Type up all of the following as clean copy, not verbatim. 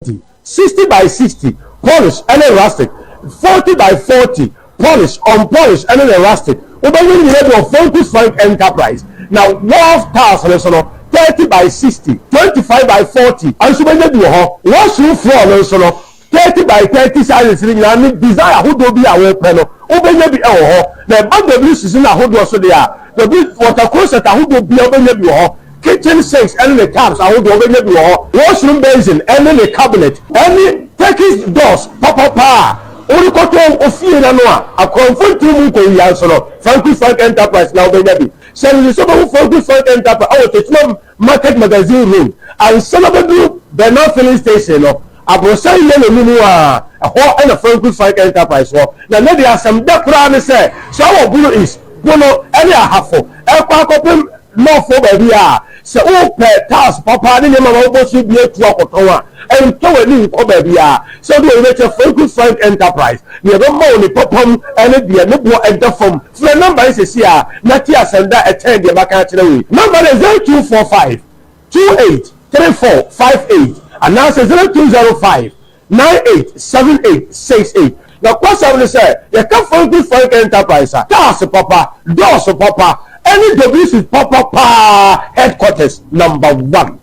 60 by 60 polish and rustic, 40 by 40 polish, unpolished and rustic. Obeying the level of Focus Frank Enterprise. Now, wall tiles, 30 by 60, 25 by 40, and so many do what's your floor, 30 by 30 sizes, and desire who do be our panel. Obey be the bag of uses in a hood also there. The big water closet, who do be over kitchen sinks, and the taps, I would over washroom basin, and the cabinet, any Turkish doors, papa. Only cotton of fear and noir, a comfort to Munko Frankie Frank Enterprise now, baby. Send the Sompa Focus Frank Enterprise out to market magazine room and celebrate group, the North Filling Station. I will say, a whole and a Focus Frank Enterprise. Now, there are some dark round say, so our blue is Bono, any half for a no for baby. So, oh, task, papa, the name of almost be a clock and to a link for baby. So, we make a Focus Frank Enterprise. We have a money popum and the no enter from. So, the number is here, not here, send that attend the back at the way. Number is 0245 283458 and now says 0205 987868. Now, what's I will say? You come Focus Frank Enterprise. Task, papa, doors, papa. Any WC is Papa headquarters number 1.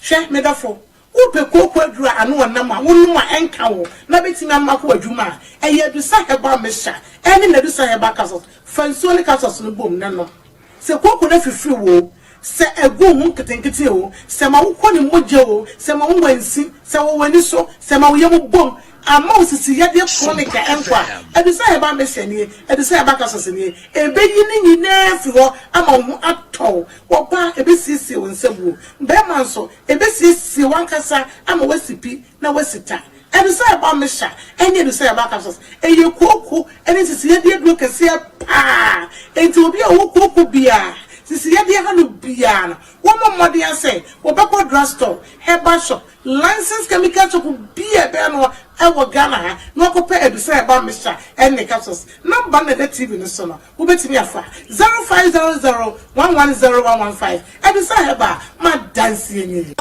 Share me therefore. Who pe koko dura anu anama wonu enka wo na betima mako adwuma e ye du sa Herbal mesha eni na du sa Herbal capsules fansoni capsules no bom na no se koko na fifiri wo se egu hu ketenkete wo se ma wo koni moje wo se ma wo wansi se wo wani so se ma wo yem bom ama osisi yade chronic enkwa edu sa Herbal mesha ni edu sa Herbal capsules ni ebe yini nyina fi ho ama wo atọ wo ba ebe sisi wo nsebu be man so ebe sisi wankasa ama wasipi na wasita edu sa Herbal mesha eni edu sa Herbal capsules eye koku eni sisi yade duro kese pa enti obi a wo koku bia sisi yade hanu bia na wo momode ase wo be ko drugstore Herbal shop license chemical shop bia be no ewo Ghana no ko pe edu sa Herbal mesha eni capsules number na the TV no so no wo betimi afa 0500 110115 edu sa Herbal ma dance eni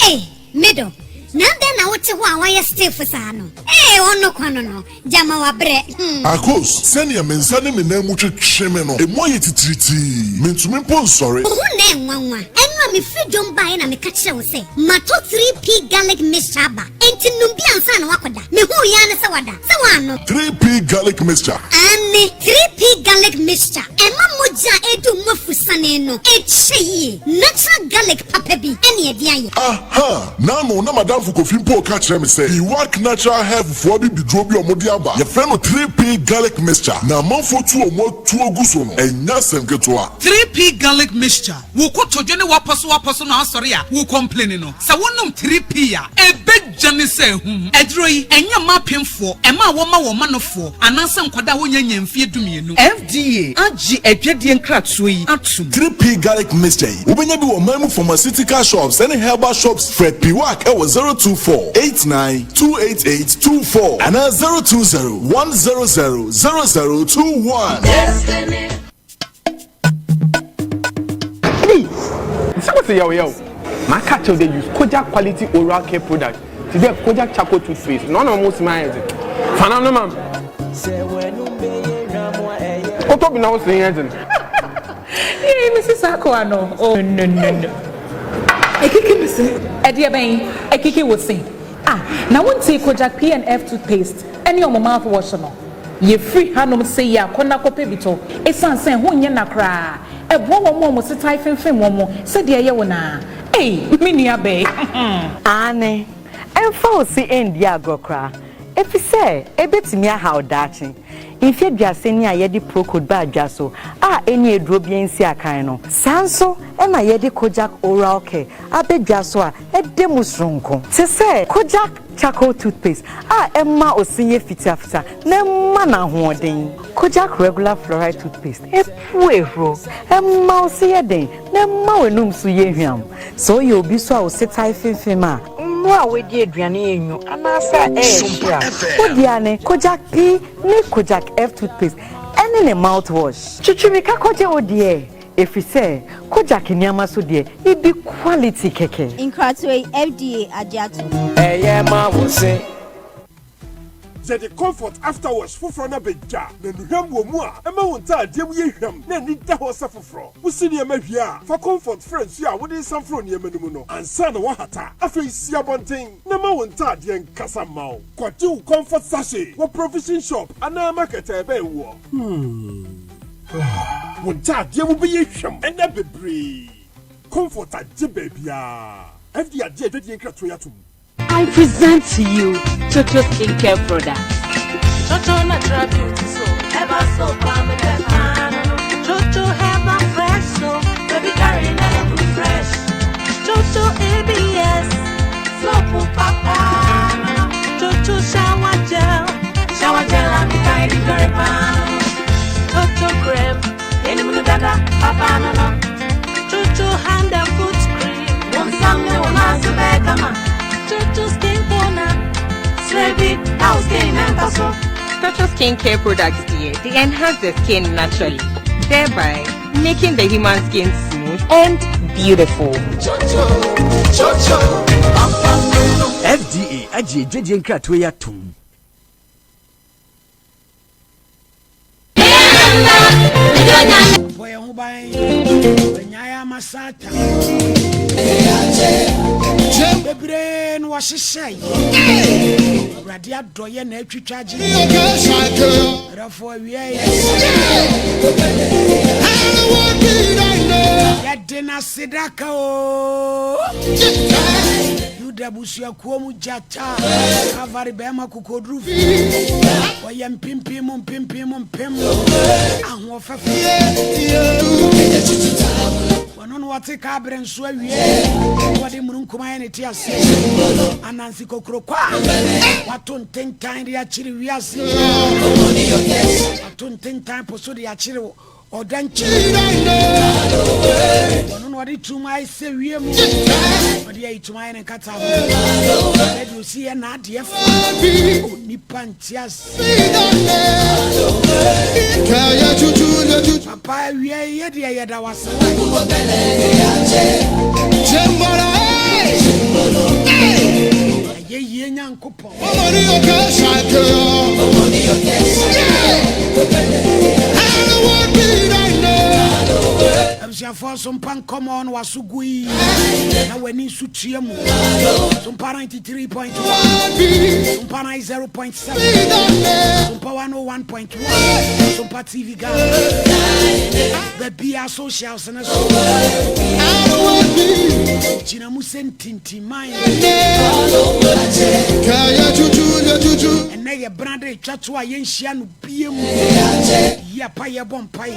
eh middle Nanda na wote ho a waya stiff sano. Ono kwano no. Jama wa bre. Akos, send ya mensane me na mu twetwe no. E mo ye titiriti. Mentumi mpo nsore. Ho na enwanwa. Enwa me freedom buy na me ka kire wo se. Mato 3P garlic mixture ba. Enti numbi ansa na wakoda. Me hu ya ne se wada. Se wano. 3P garlic mixture. Ani 3P garlic mixture. Ema moja edu mafusane no. Echeyi. Natural garlic papa bi. Eni edi aye. Aha. Na no na madam for coffee po ka kire me say. You work natural health for bi bidrobi omodi aba. Your friend 3P garlic mixture. Na manfo tu omo tu oguso no. Enya semketo a. 3P garlic mixture. Wo ko tojo ne waposo na asori a. Wo complain no. Sa wonum 3P a. Ebe jane say hu. Edro yi enya mapemfo. Ema wo ma wo manofo. Ananse nkwada wo nyanya mfie dumienu. FDA agi adwade nkratoyi atum. 3P garlic mixture. Ubenya bi wo mamu pharmaceutical shops and herbal shops. Fred Piwak e 024-89-288-24 and 020-100-0021. Destiny. Say yo. My cat they use Kojak quality oral care product. Today Kojak charcoal toothpaste. None of most my head. Fanano mam. Koto bi na wo say anything. Hey, Mrs. Akwano. Oh no. Ekiki me say. Edia ben. Ekiki wo say. Now won't take Kojak PNF toothpaste. Any of my mouthwash no. Ye free hanom say ya kona kope bito. Esan say ho nya nakra. Ebo wo mo se Twyford wo se de ye wona. Me nua be. Ane. Emfa o si endi agokra. Efi se ebetimi aha odachi. Ifie duase ni ayedi procode ba adwaso. Eni eduro bi ensi akan no. Sanso na yedi Kojak oral care. Abedwaso a edemu sronko. Se se Kojak charcoal toothpaste. Emma osinye fita na emma na hoden. Kojak regular fluoride toothpaste. Epu ehro. Emma osiye den. Na emma wenum so ye hwam. So ye obi so a o setai fimfima. Nwa we di aduane enyu anasa ehia. Odiane Kojak P ni Kojak F toothpaste. Any mouthwash. Chuchumika koje odie. If you say, Kojak Nyama so dear, it be quality keke. In Kratway, FDA Ajato. Eh, yeah, ma will say. The comfort afterwards for front beja. Then you have more. Emma won't tell dear we him. Then need the horse suffer from. We see near me here. For comfort friends, ya what is some from near Menuno. And son wahata. After you see a bunting. Nema won't tell dear Casamau. Quatu comfort sachet. What provision shop. And a market a bay war. Won't tell dear will be him. And that be brave. Comfort at Jibabia. FDA J. Kratwayatu. I present to you Chocho skincare products. Chocho natural beauty soap, Herbal soap, palm and Chocho Herbal fresh soap, baby carry and refresh. Chocho ABS, soap papa. Chocho shower gel and the kind of very pan. Chocho cream, any dada papa no. Chocho hand and foot cream, one summer one has to make a man. Chocho skin toner, Srebi, house skin and castle. Chocho skincare products, dear, they enhance the skin naturally, thereby making the human skin smooth and beautiful. Chocho. FDA, Aji Kratwayatu. Boy, who buy Nyaya Masata. The brain was a say. Radia Doya Nature Charge. Therefore, we are Yadina Sidako. You Dabusia Kuomu Jata. Cavari Bema Kukodru. Oyam Pimpim, Pim. And what Wanon wate kabren so awie wade murunkuma ene ti ase anansi kokro kwa waton tentan de akire wiase waton tentan poso de akire odanchi wanon wade tuma ise wiemu wade ya ituma ene kata wade you see na ade oni pantias kaya chuchu papa wie ye de yeda wase Jembora ye nyankopon omoni okashake omoni okashake I want be right now I'm for some pan come on wasugui na weni sutie mu Sompa 93.1 Sompa 0.7 Sompa 101.1 Sompa TV the BR socials and so China Musen Tinti Mine Kaya Juju and Naya Brande Chatua Yenshian Piem Yapaya Bompai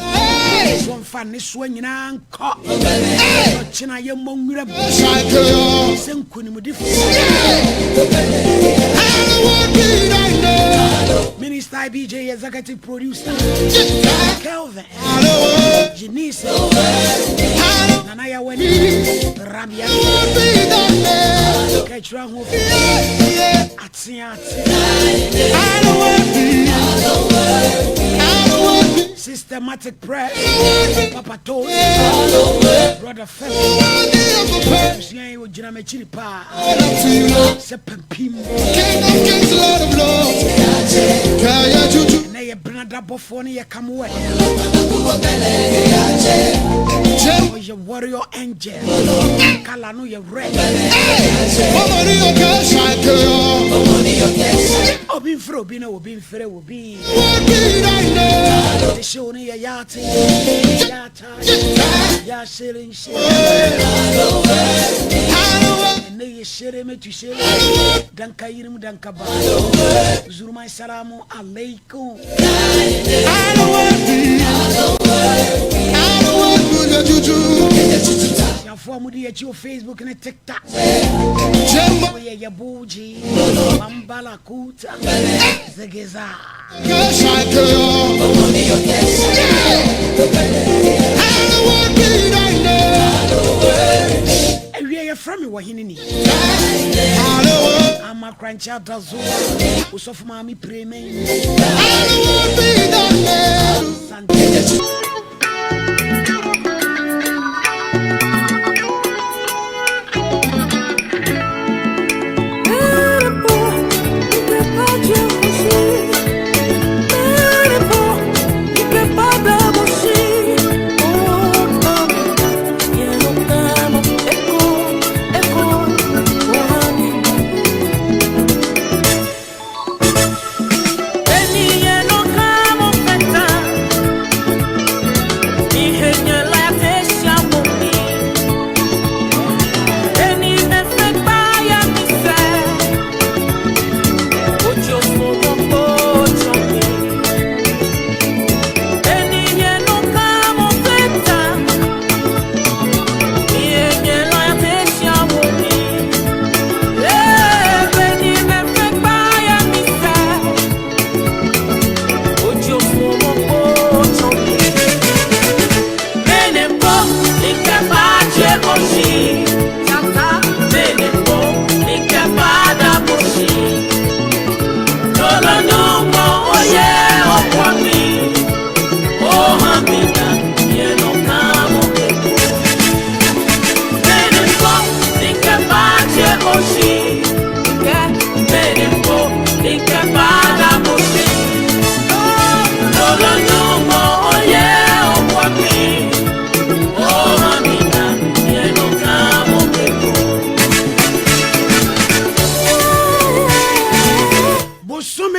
one fan is swinging on cop China Yamongra Senkuni Minister BJ executive producer Kelvin Janice Nanaya Weni Rabia Ketra Systematic prayer Papa Toast Brother Fell Sian you Jiname Chilipa Sepempim Kings Lord of Lords Kaya Juju Naya Branda Bofoni ya Kamwe Oh your warrior angel Kalanu ya red Omoni Okashake Obin Fro Bina Obin Fere Obi The show ni ya yati Yata Ya shilling shit Ne shere me tu shere Danka yirim danka ba Zurumai salamu alaikum I don't want to juju Ya formudi ya chiyo Facebook ne TikTok Jembo ya buji Mambala kuta Zegeza Kashake Omoni yotes I don't want to right now Ewie from me Oheneni I'm a crunch Adazoa Usofu mami preme I don't want to be that man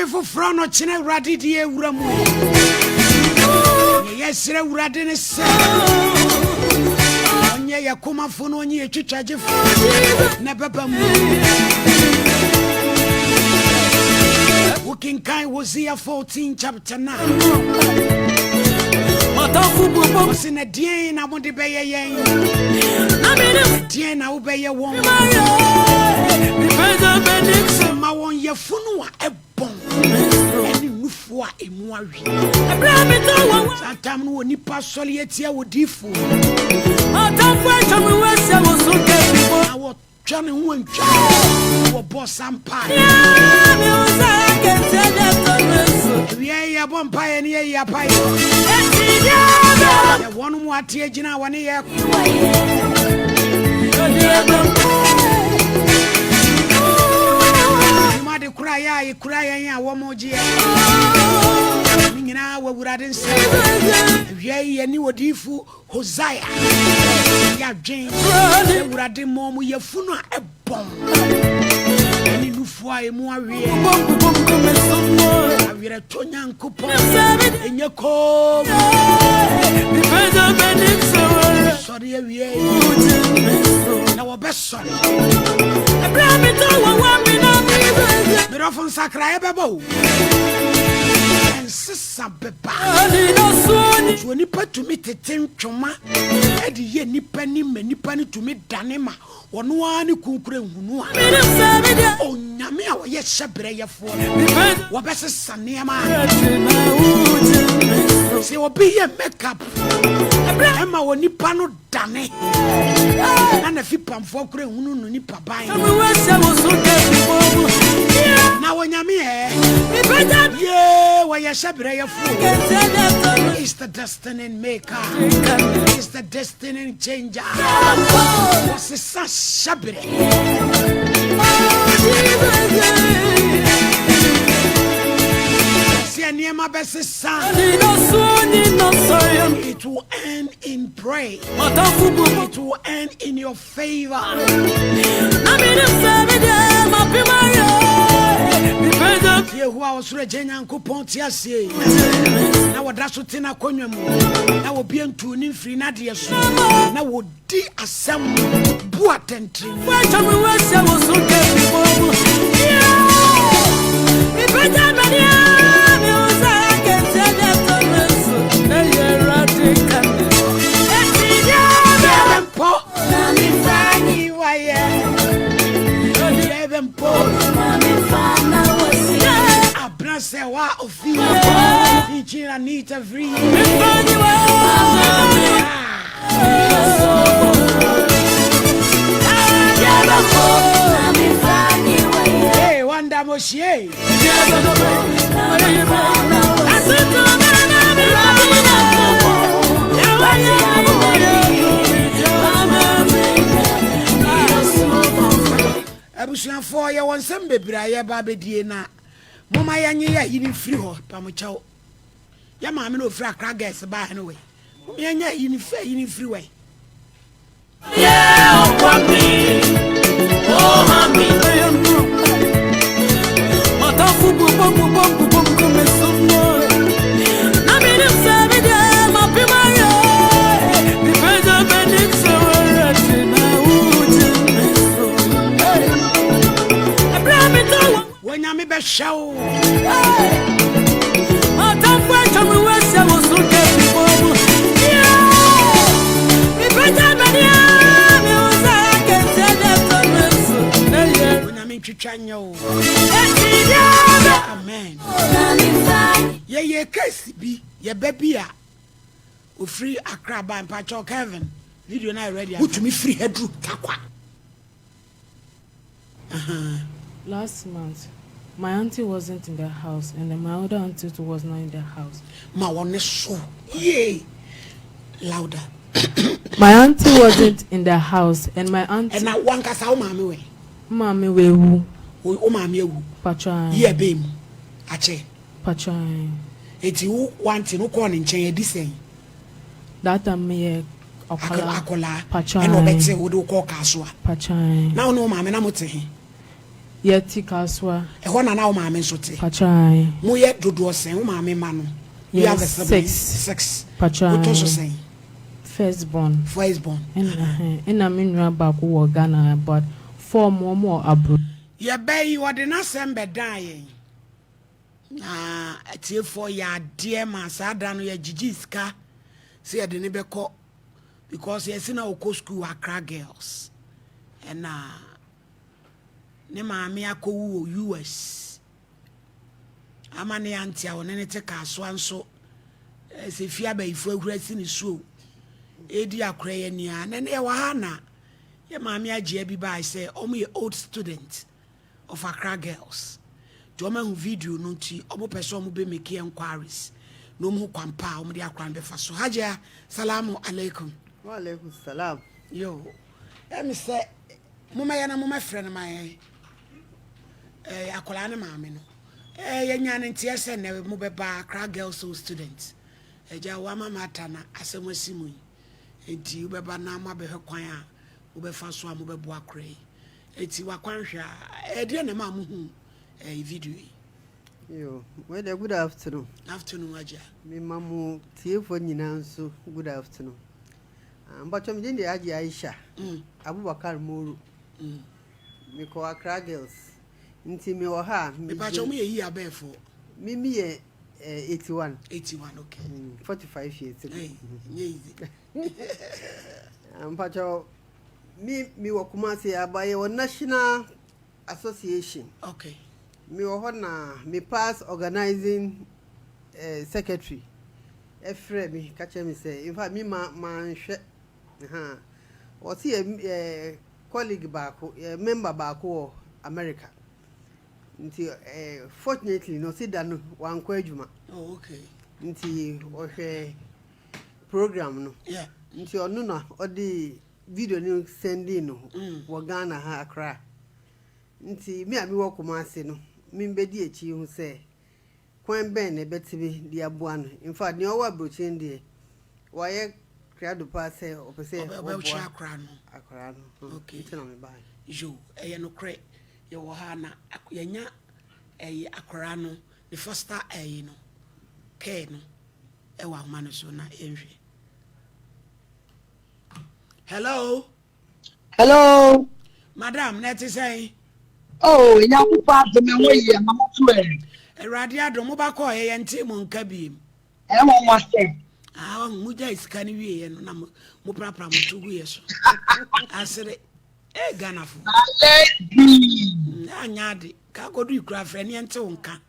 Nyame foforo no chene urade die ewura mu. Yesere urade ne se. Onye yakomafo no onye etwitwagefo. Na baba mu. Working kind Hosea 14 chapter 9. What's in a day na won't be a yen? Dear now obey a woman. My one your funua a bomb. Any mufwa a moari. Sometimes when you pass solitaire would differ. I don't wait on the west. I was so careful. Johnny won't or boss and pie. Yeah, one pie and yeah, pie. One more tear, Gina, 1 year. You might cry, one more year. Now, what would I then say? Yeah, and you were defu Hosea. Yeah, James, would I do more with your funeral a bomb? And you fly more real. I will a Tonyan coupon in your call. Sorry, now, best son. But often Sacra Babo. Sisa beba so nipa to me tete ntwoma e de ye nipa ni manipa ni to me danema wono ani kunkure hunu a onyame a wo ye hyebre yefo wo besesa neema se obi ye makeup ema wo nipa no dane na fi pamfo kure hunu no nipa ban na wonyame yeah, why you shabre your fool? It's the destiny maker. It's the destiny changer. What's the shabre? See, near my best son. It will end in prayer. It will end in your favor. Who I was Regina and Coupon Tiasi. Now, what that's what in a conum. Now, will be in tuning free Nadia. Now, would de assemble Boatentry. Why, tell me where I was so careful. If I don't know, I can tell them to you're radical. Say what of you teaching I need to free hey wanda moshe abusuan for ya won sem bebra ya ba bedie na Mama yanye ya yini free ho pamochao. Ya maame no free akra guys ba he no we. Yanye yini free way. Yeah, kwami. Oh mami. Mata fubu bom come somo. Na me dem sabe de ma pima yo. Di peza benik so ratina when I be show, I don't wait on the west. I was looking before. If I tell me, I can tell them when I'm in Chichanyo. Amen. Yeah, case be your baby. We free a crab and patch of Kevin. Video now ready. Put me free head root. Last month, my auntie wasn't in the house, and then my other auntie too was not in the house. My one is so yay louder. My auntie wasn't in the house, and my auntie. And I want us how mommy way. Mommy we who? Oh mommy who? Patron. Yeah, babe. Ache. Patron. It's you wanting no corn in chain this thing. That me Akola. Akola. Patron. And no better would call Kaswa. Patron. Now no mammy, I'm not saying. Yeti kaswa. E hona na wo maame nso te. Pachai. Mo ye dodo sen wo maame ma no. You have a six. Pachai. What also saying? Firstborn. And I mean back wo Ghana but 4 more abroad. Ya bay you de na sembe dying. Atie for ya dear ma sada no ya jijiska. Say ya de ne beko because you see na oko school Accra girls. And ne maame akowu US. Amane anti a woni ne te kaso anso se fia ba ifu agura si ne suo. Edi akra ye nia ne ne wa ha na ye maame age bi ba say omo ye old student of Accra girls. To omo hu video no nti omo pese omo be make inquiries. No mo kwampa omo de akra be fa so. Haja salamu alaikum. Wa alaikum salam. Yo. Me say mama ya na mama frɛ no my akola ne maame no ye nya ne ntia se ne mo be ba Accra girls so students eja wa mama tana asɛm asimu enti wo be ba na ma be hwan a wo be fa so a mo be bo akra enti wa kwanhwa de na ma mo hu video yo well good afternoon aja me mamu Twyford nyina nso good afternoon mbacho me de aje Aisha Abubakar Moru me ko Accra girls nti me wo ha me bacho me yi abefo me ye 81 okay 45 years easy mbacho me wo Kumasi abaye wo National Association okay me wo na me pass organizing secretary efre me kache me say in fact me man hwe o see a colleague baako member baako America nti fortunately no see that no wan kwa adwuma okay nti o hwe program no nti onu na o di video ni sending no wo Ghana ha Accra nti me ami wo Kumasi no me mbedi echi hu say kwan ben na betibi di aboa no in fact ne o wa brochin de wo ye creado passe o pese Accra no okay tell me bye yo no kre ye wo ha na yenya Accra no the first no care no e wa ma no so na enhwe hello madam net say oh nyaku pa de me wo ye mama to Erade adom mo ba ko ye nti mo nka biem mo wase mu ja iska ni wie no na mo prapra mo tugu ye so asere Ghana fo anya de ka godu ikura frɛ ne nte wonka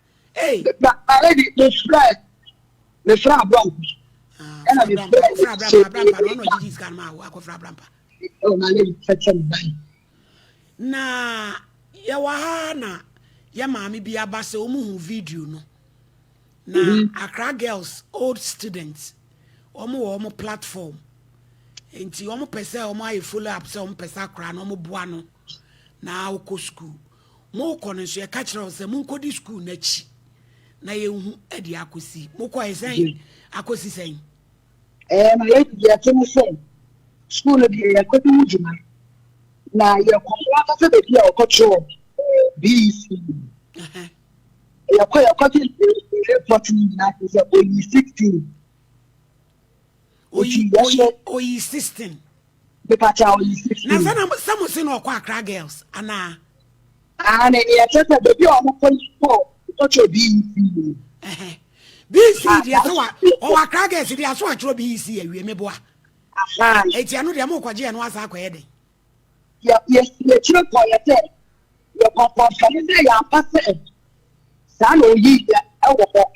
already the fra blank na me fra blampa no jiji iska ma wo akofra blampa na le fetchen ban na ya wa ha na ya maami bi abase omu hu video no na Accra girls old students omu platform enti omu pese omu ay follow up se omu pese Accra no omu boa no na oko school mo ko no so ya ka kire se mo nkodi school na chi na ye hu edi akosi mo ko esen akosi sen na ye ya temu sen school bi ya kodi mujuma na ye ko wa se be ya okotro BC ya kwa reporting na is only 16 oyi 16 be pacha only 16 na sana some say no kwa Accra girls ana na ya cheta be bi o mo ko BC BC dia so o Accra girls dia so atro BC awie meboa aha eti anu dia mo kwaje anu asa akwa yede ya chiro ko ya te ya papa family ya passe sa no yi ya ewo ko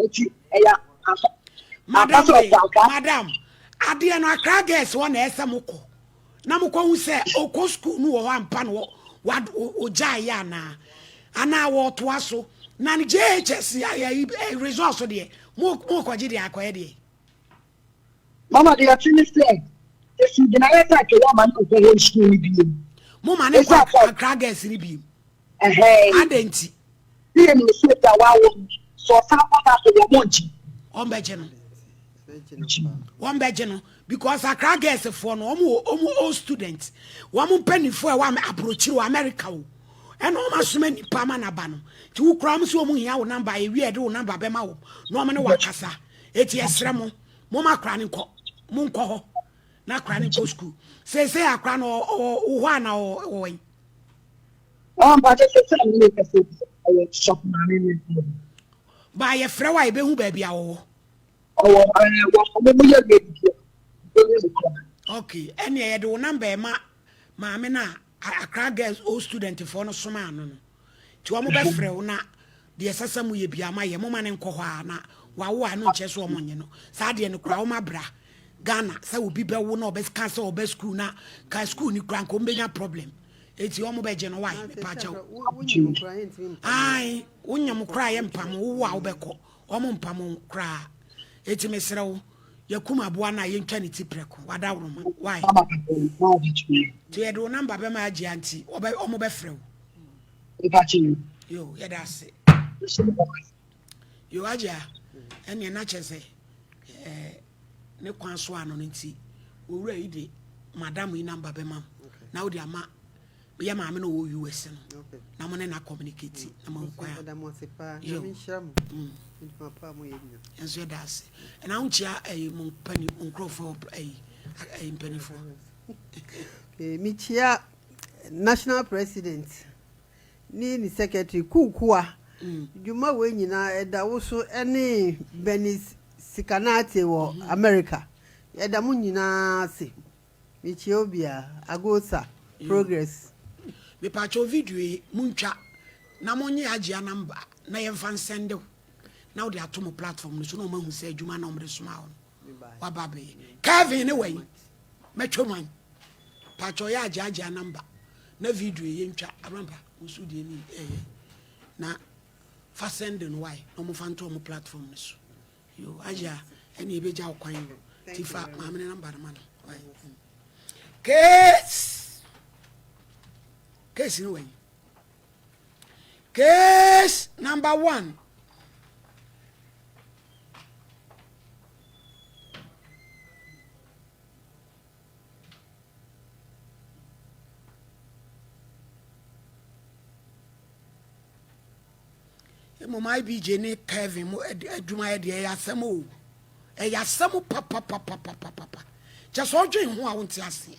eti ya madam ade no Accra girls won na ese moko na moko hu se oko school no wo ampa no wo ja ya na ana wo to aso na ni JHS ya resource de mo kwaje de akwa de mama they are finished there if you generator ke wa man ko go school ni bi mo ma ne kwa Accra girls ni bi adenti ni ni so ta wa wo so sa pata so wo monji on beje no because Accra girls for no omo students woman penny for a woman approach you America and almost so many pama ba no ti wo kura mo so omo hia wo number e wi e de wo number be ma wo no me no wakasa eti esra mo ma kra ne nko mo nko ho na kra ne nko school say akra no wo ana wo but I say me person I shop na me ba ye frɛ wa e be hu ba bia wo okay any ye de wo number ma me na Accra girls old student for no soma no no ti wo mo be frɛ wo na de sasa mu ye bia ma ye mo ma ne nkɔ hɔ na wa wo anu nche so mo nye no sa de ne kura wo ma bra Ghana sa obi be wo na obes kan sa obes school na ka school ni kura nko mbenya problem eti wo mo be je no why me pa cha ai wonyam kura ye mpam wo wa wo be kɔ wo mo mpam kura eti me sere wo yakuma boa na ye ntwa ne tipreko wada woro ma why to ye do number be ma agi anti o mo be frɛ wo yo ye da se yo aja ene na chese ne kwan so ano nti owura yi de madam yi number be ma na wo de ama be ma me no wo US no na mo ne na communicate na mo kwan da mo se pa na me nhram papa mo ye nya enso da se na unchia mo pani onkrofo mpanifo mi chia national president ni secretary kukua juma we nyina eda wo so ene benis sikanate wo America eda mo nyina se mi chia obia agosa progress me pacho video muntwa na monye agea number na ye fan sende na wo atom platform no so no mahu se adwuma na omre soma ho wa babe Kevin anyway metwoman pacho ya agea number na video ye ntwa aramba musu de ni na fa send no why no mo fan to mo platform no so yo agea ene ebeja okwan tifa ma me number man why case no way case number 1 mo mai BJ ne Kevin mo adwuma ye de yasamo yasamo papa just odwen ho a wonte ase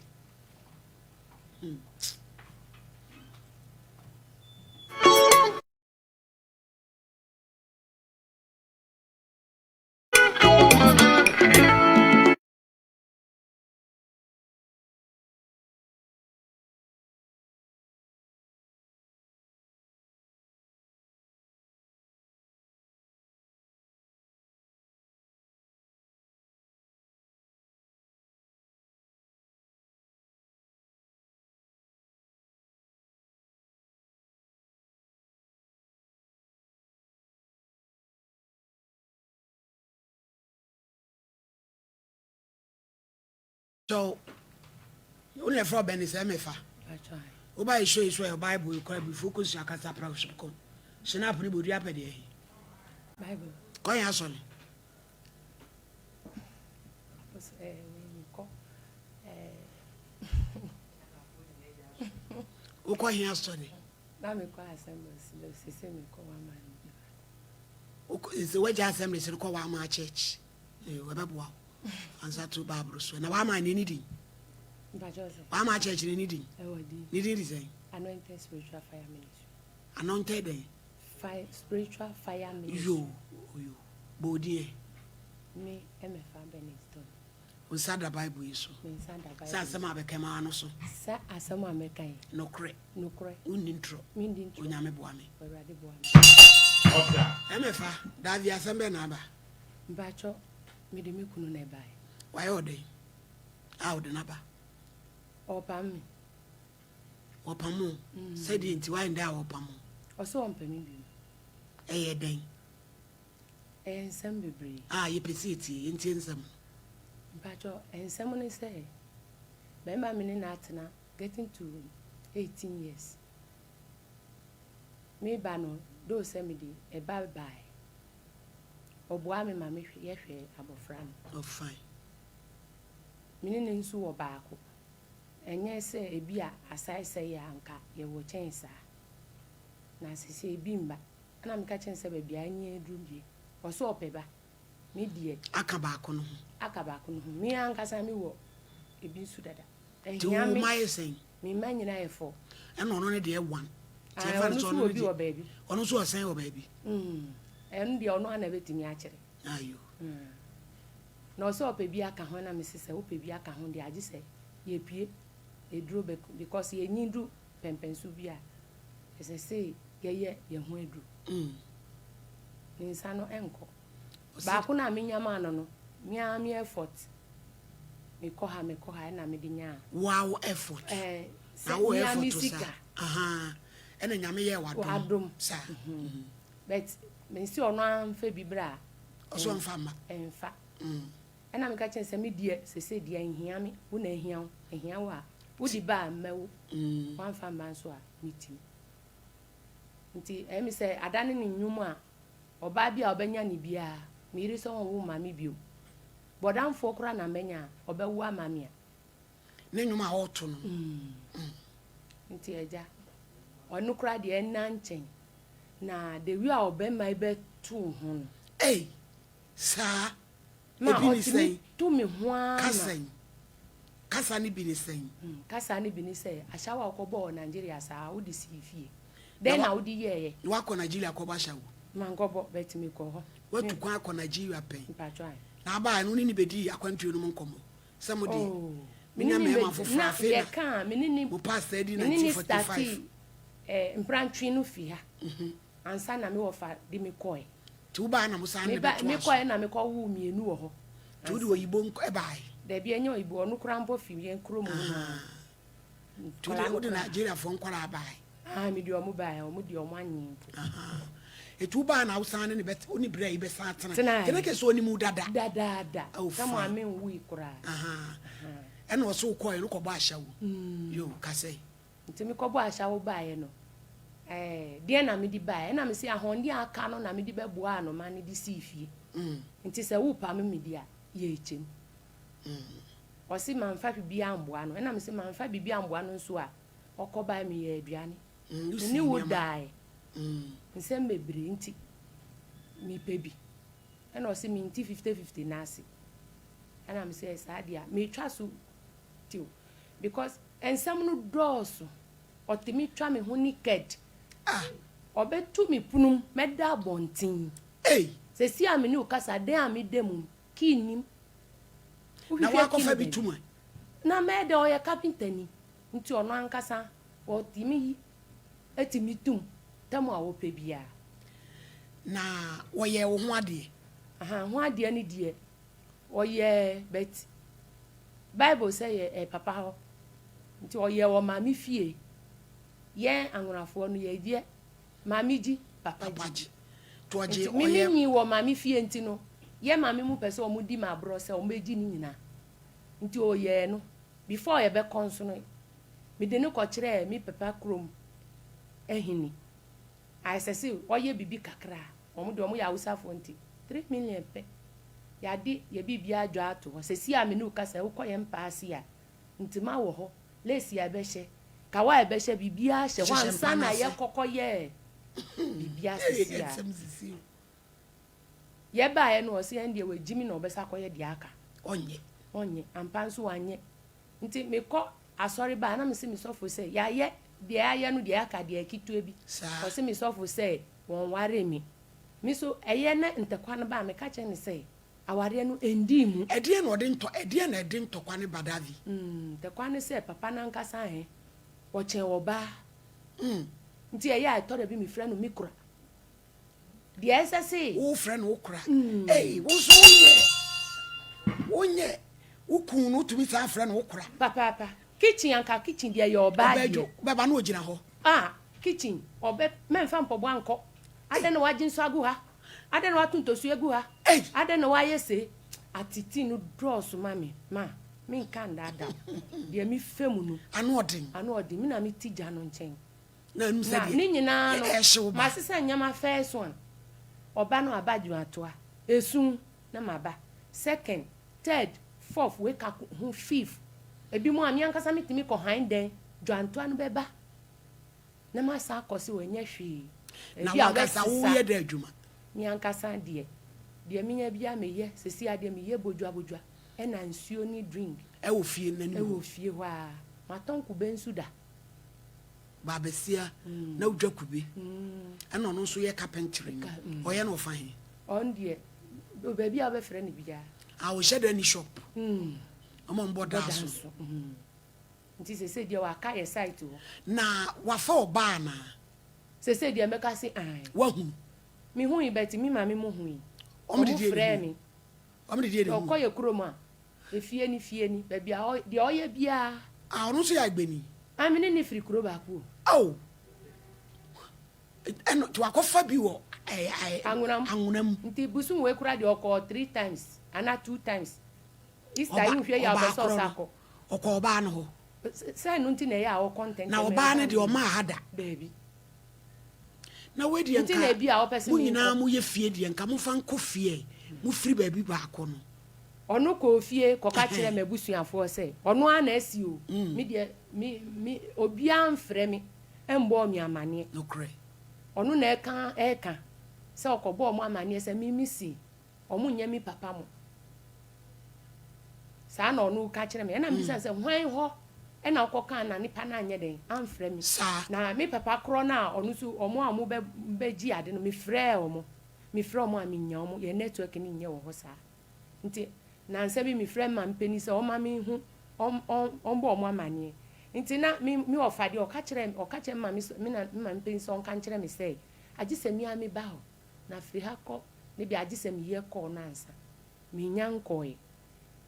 so only for Benis MFA. Oba show is where Bible you call be focus your kasa practice come. Snap ni bodi apede Bible. Koy asole. Uko hin asole. Na me kwa assemblies lo sese me ko wa man. Uko is the way assembly se ko wa ma church. We be boa. Answer to Bible so na wa man ni di. Wa ma church ni di. Ni di say. Anointed spiritual fire ministry. Anointed spiritual fire ministry. Yo body me MFA Beniston. Unsada Bible yeso. Unsada Bible. Sa asema abekema ano so. Sa asema amekan. No kre. Unintro. Mindintro. Onyame boame. Orade boame. Oda. MFA Davi asembe na aba. Mbacho me de me kunu na bai. Why ode? How de na ba? Opam. Opamu. Said nti why nda opamu. Oso ompami bi. Eye den. Ensem bebre. Ye pesiti nti ensem. Mbacho ensem no say. Bemba me na atena getting to 18 years. Me ba no do say me di e bye bye. Oboa me ma me hwe abofra no. Oh fine. menene nso wɔ baako ɛnyɛ sɛ ebi a asai sɛ yɛ anka yɛwɔ kyɛn saa na sisi ebi mba na meka kyɛn sɛ baabi anye duru die ɔso ɔpɛba me die aka baako no me ankasa me wɔ ebi nso dada ɛhia me mai sɛn me ma nyina yɛ fɔ ɛna ɔno ne deɛ 1 ɔno nso wɔ bi wɔ baabi ɔno nso ɔsɛn wɔ baabi ɛno deɛ ɔno ana bɛtumi akyerɛ ayo na ɔsɛ ɔpɛ bi aka ho na me sɛ ɔpɛ bi aka ho deɛ agye sɛ yɛpie eduro because yɛnyi du pɛmpɛnso bi a ɛsɛ sɛ yɛyɛ yɛn ho edu ne nsa no ɛnkɔ baako na me nyama no me effort me kɔ ha na me de nya wow effort na wo effort sa ɛna nyame yɛ wadom sa but me si ɔno amfa bi bra ɔso amfa ma ɛmfa ɛna me ka kyɛn sɛ me die sese die nhia me wo na ehia wo a wo di ba mɛwo wamfa mba nso a metim nti ɛmi sɛ adane ne nnwom a ɔbaa bi a ɔbɛnya ne bia me yiri sɛ wo ma me bio bɔdamfo kora na mɛnya ɔbɛwo ama me a ne nnwom a ɔto no nti ɛgya ɔno kora deɛ ɛna nkyɛn na de wi a ɔbɛma ɛbɛto ho no saa ma ɔtumi to me ho a kasa ni bi ni sɛn kasa ni bi ni sɛ ahyawa ɔkɔbɔ Nigeria saa wodi si fie den na wodi yɛyɛ wa kɔ Nigeria kɔbɔ ahyawo man kɔbɔ betimi kɔ hɔ watu kwan akɔ Nigeria pɛn mpatwa na aba no ni bedi akwantuo no Nkomo sɛ mo de minya me ma fofo afi na ka menini mo pass 1945 mprantwi no fi ha ansa na me wo fa de me kɔe ti wo ba na mo san ne beto me kɔe na me kɔ wu mienu wɔ hɔ ti wo de oyibo e bae da bia nya oyibo no kura mpo fi yen kromo no ti wo de Nigeria fo nkwara bae me de omo bae omo de omo anyi etu ba na usan ne bet oni bra yi be sa tena kene ke so oni mu dada kama amen wi kura ene wo so ko no ko ba ahyawo yo kase ntimi ko ba ahyawo bae no de na me di bae na me se ahonde aka no na me di beboa no ma ne di si fie nti se wo pa me di a ye echem osi manfa bibi amboa no na me se manfa bibi amboa no nso a okoba me ye aduane ni wo dai nsem bebre nti mi pebi na osi mi nti 50-50 na ase na me se sa dia me twa so ti because ensam no doso otimi twa me ho naked obetu mi punum meda bontin se si ame ni ukasa den ame demu kinim na wa ko fa bitum na mede oya carpenter ni nti ono ankasa otimi etimi tum tamo a wo pe bia na wo ye wo ho ade ho ade ni die oye bet Bible say papa ho nti oye wo mami fie ye anwonafo no ye die mami ji papa ji to oje oye mi wo mami fie nti no ye mami mu pese o mu di ma bro se o meji ni nyina nti oye no before ye be konso no me de ne ko kire mi papa krom ehini aisese oye bibi kakra o mu de o mu ya usafo nti 3 million pe ya di ye bibia adwo ato ho se si ame ne ukasa wo koye mpaase a nti ma wo ho lesi ya be hye kawa ebe hye bibia hye wansa na ye kokoye bibia sisia ye ba ye no o se ende we jimi na obesa koye di aka onye ampanso wanye nti me ko asori ba na me se me sofo se ya ye de aye no de aka de akitu ebi o se me sofo se won ware mi so eye na ntekwa no ba me ka che ne se aware no endi mu ede na ode nto ede na ede ntokwa ne badavi tekwa ne se papa na nkasa he wo che wo ba nti eye a to de bi mi frɛ no mikura de ese wo frɛ no okura wo so wonye ukun no tumi sa frɛ no okura papa kitchen anka kitchen de ye oba de baba no ogina ho kitchen obe memfa mpobo anko ade na wagin so agu ha ade na watunto su egu ha ade na wayese atiti no draws mami ma mi nkan dada de mi femu no anu odin mi na mi tija no nchen na nu se ni nyina no ma sesa nyama first one oba no abaju atoa esun na maba second third 4th wake up who 5th ebi mu ami ankasa mitimi ko han den dwanto no beba na masa akosi wenye hwe na wakasa wo ye da adwuma mi ankasa de minya bia meye sesi ade meye bodwa e na nsuo ni drink e wo fie nani e wo fie wa maton kube nsu da babesia na udwa kube e no no so ye carpentry o ye no fa he on de o baby a be frɛ ne bia a wo sheda ni shop omo mboda so nti sese de wa ka ye site wo na wafa oba na sese de meka se an wa hu mi hu ibeti mi ma mi mu hu omde die frɛ mi omde die o koye kroma efie ni baby a de oye bia a onu so ya gbeni amene ni free kro ba ku oh eno to akofa bi wo angunam nti busu we kura de oko 3 times ana 2 times Easter you hwe ya go so sako oko oba no ho say no nti na ya o content na oba ne de o ma hada baby na we de nti na bi a o pese mu nyina mu ye fie de nka mu fa nko fie mu free baby ba ko no ono ko fie ko ka kire mabusuafo se ono ana asi o mi de mi obi amfre mi embo mi amane no kre ono na eka se okobo mo amane se mi misi omo nya mi papa mo sa na ono ka kire me na mi se hwan ho e na okoka na nipa na anye den amfre mi na mi papa kro na ono su omo amu be gi ade no mi frɛ omo ami nya omo ye network ni nya wo ho sa nti na nsebi mi frɛ ma mpeni se o ma mi hu ombo omo amane nti na mi ofade o ka kire ma mi na ma mpeni se on ka kire mi se agise mi ami ba ho na firi ha kɔ ne bi agise mi ye kɔ na ansa mi nya nkɔe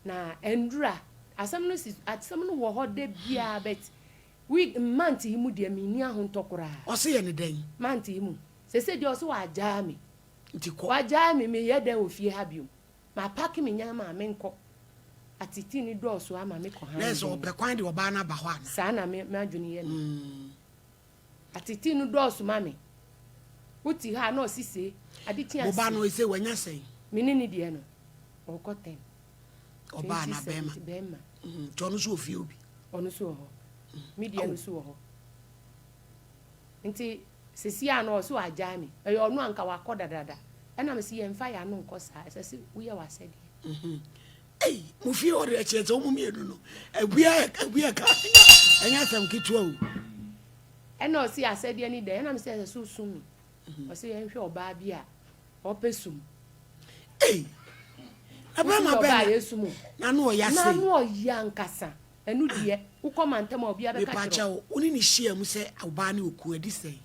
na endura asam no wo ho de bia bet we manti mu de mi ni ahun tokora o se ye ne den manti mu se de o so wa ja mi nti ko wa ja mi ye de ofie ha biom ma pack mi nya ma me nkɔ atiti ni do so ama me kɔ ha na so be kwan de oba na ba ho ana sa na me adwuni ye no atiti ni do so ma me uti ha na osise aditi asi oba no ise wanya sen mini ni de no o kɔ 10 oba na bema to no so ofie obi ono so ho media no so ho nti sesi a no so agya mi e yo no anka wa kɔ dadada e na me si ye mfa ya no nkɔ sa sesi wo ye wa sɛde ei mo fie ore a kyerɛ sɛ mo mienu no abua ka enya sam kitwa o e na o si asɛde ni de e na me si so sum o si ye nhwe oba bi a o pesum ei abama ba yesumu na no ya sei na no ya nkasa enu de wo komantem obi a be ka kire wo uni ni hia mu se oba ne oku adi sei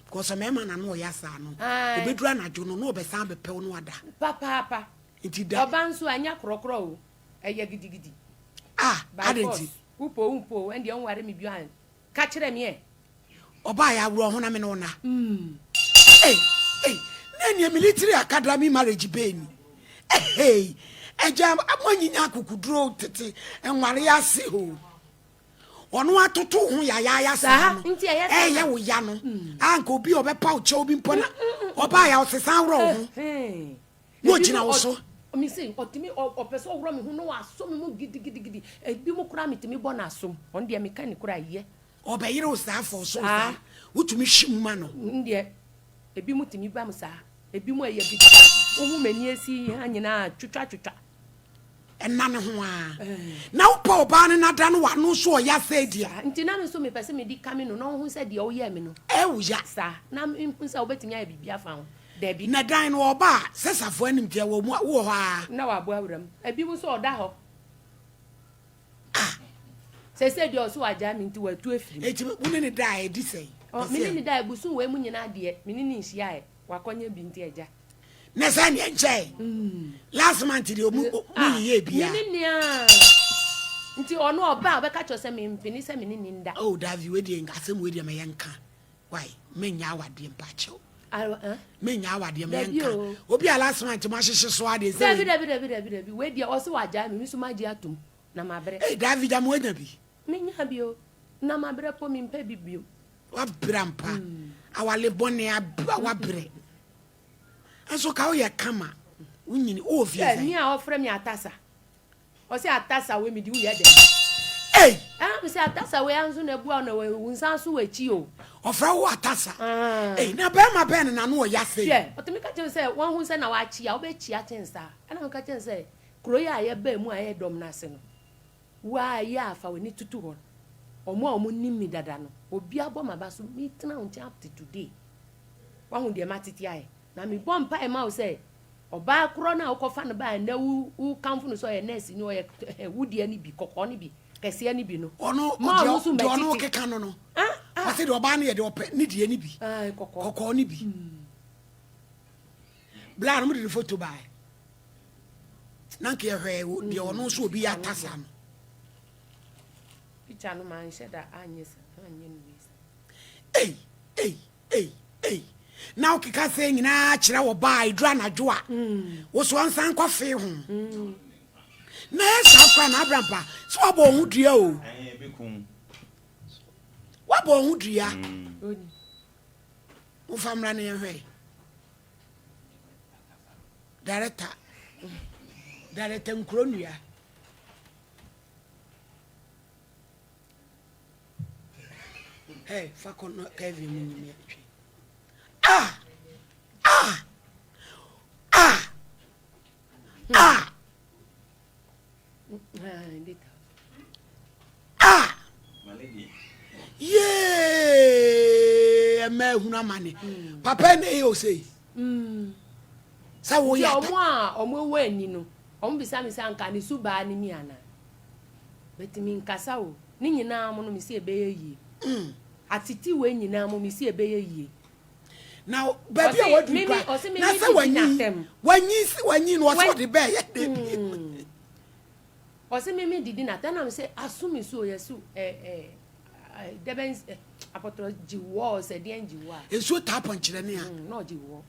because me ma na no ya sa no obedura na jo no obesan bepew no ada papa nti da oba nso anya krokro o eye gidigidi adenti upo ende on ware mi bi an ka kire me e oba ya wuro ho na me no na na ni military academy marriage beni eja amonyinya akukuduro tete enware ase ho ono atoto ho ya sa no ye wo ya no anka obi obepa o che obi mpona oba ya osesa wro ho wo gina wo so mi say otimi opeso wro mi ho no aso mi mu gidigidi ebi mu kura mi timi bo na aso on de mi kan kura ye obeyire osafo so sa wutumi hwim ma no nde ebi mu timi ba mu sa ebi mu eye bi ohu mani esi anyina twetwa enna ne ho a na upa oba ne nada no wa no so oya sadia nti na me so me pese me di kame no no hu se de o ye me no ewuya sa na mpunsa obetinya bibia fa ho da bi na dan no oba sesafo anim de wo ho a na wa bo awram abi mu so oda ho se de o so aja mi nti watu afiri eti woni ne da e di sei mini ni da ebusu we mu nyina de mini ni nhia e wakonye bi nti aja nesa ni enche last month di omu ye bia mini nia nti ono oba obeka cho se me mpini se mini ni nda oh davi we di ngasem we di me yenka why menya awade mpacho menya awade me yenka obi a last month ma hyehye so ade se davi we di o se waja mi so maji atum na mabre davi da mo nya bi menya bi o na mabre po mi mpa bibio wa brampa awale bone wa bre enso ka o ye kama unyini o fi se ni a ofre mi atasa o say atasa we me di uye dem hey me say atasa we anso na bua na we unsan so wachi o ofra wo atasa hey na be ma be na no ya say yeah but me ka tell say one hu say na wa chi a wo be chi a chensa ana me ka tell say kuro ya ye ba mu aye dom na se no wa ya afa we ni tutu ho omo nimi dada no obi abo maba so me tena on up to today wa hu de matiti aye na me bom pa e ma o say oba kro na okofa no ba na wu kamfu no so ye nurse ni o ye wudi ani bi kokko ni bi kese ani bi no ono ono keka no no o say de oba na ye de ope ni die ni bi kokko ni bi bla no mo de photo ba na nke hwe de ono so obi atasa no picture no man said that anyes anye no hey na okika say nyina kire wo ba idra na jo a wo so ansan kwa fe ho na esa kwa na abrampa so obo hu dua o bikum wa bo hu dua oni wo famra na hwe director nkronua hey fakon no Kevin munimi atwi malady yeah me huna mane papa ne yo say sa wo ya omo we ni no omo bisa mi sa nka ni suba ni mi ana betimi nkasa o ni nyina mo no mi se ebeye yi atiti we nyina mo mi se ebeye yi now baby I want you na say wanyi no so de be ye o se mimi didi na tan am say asumi so yesu debens apotro jiwo se de anjiwa enso tap on kire ne a no jiwo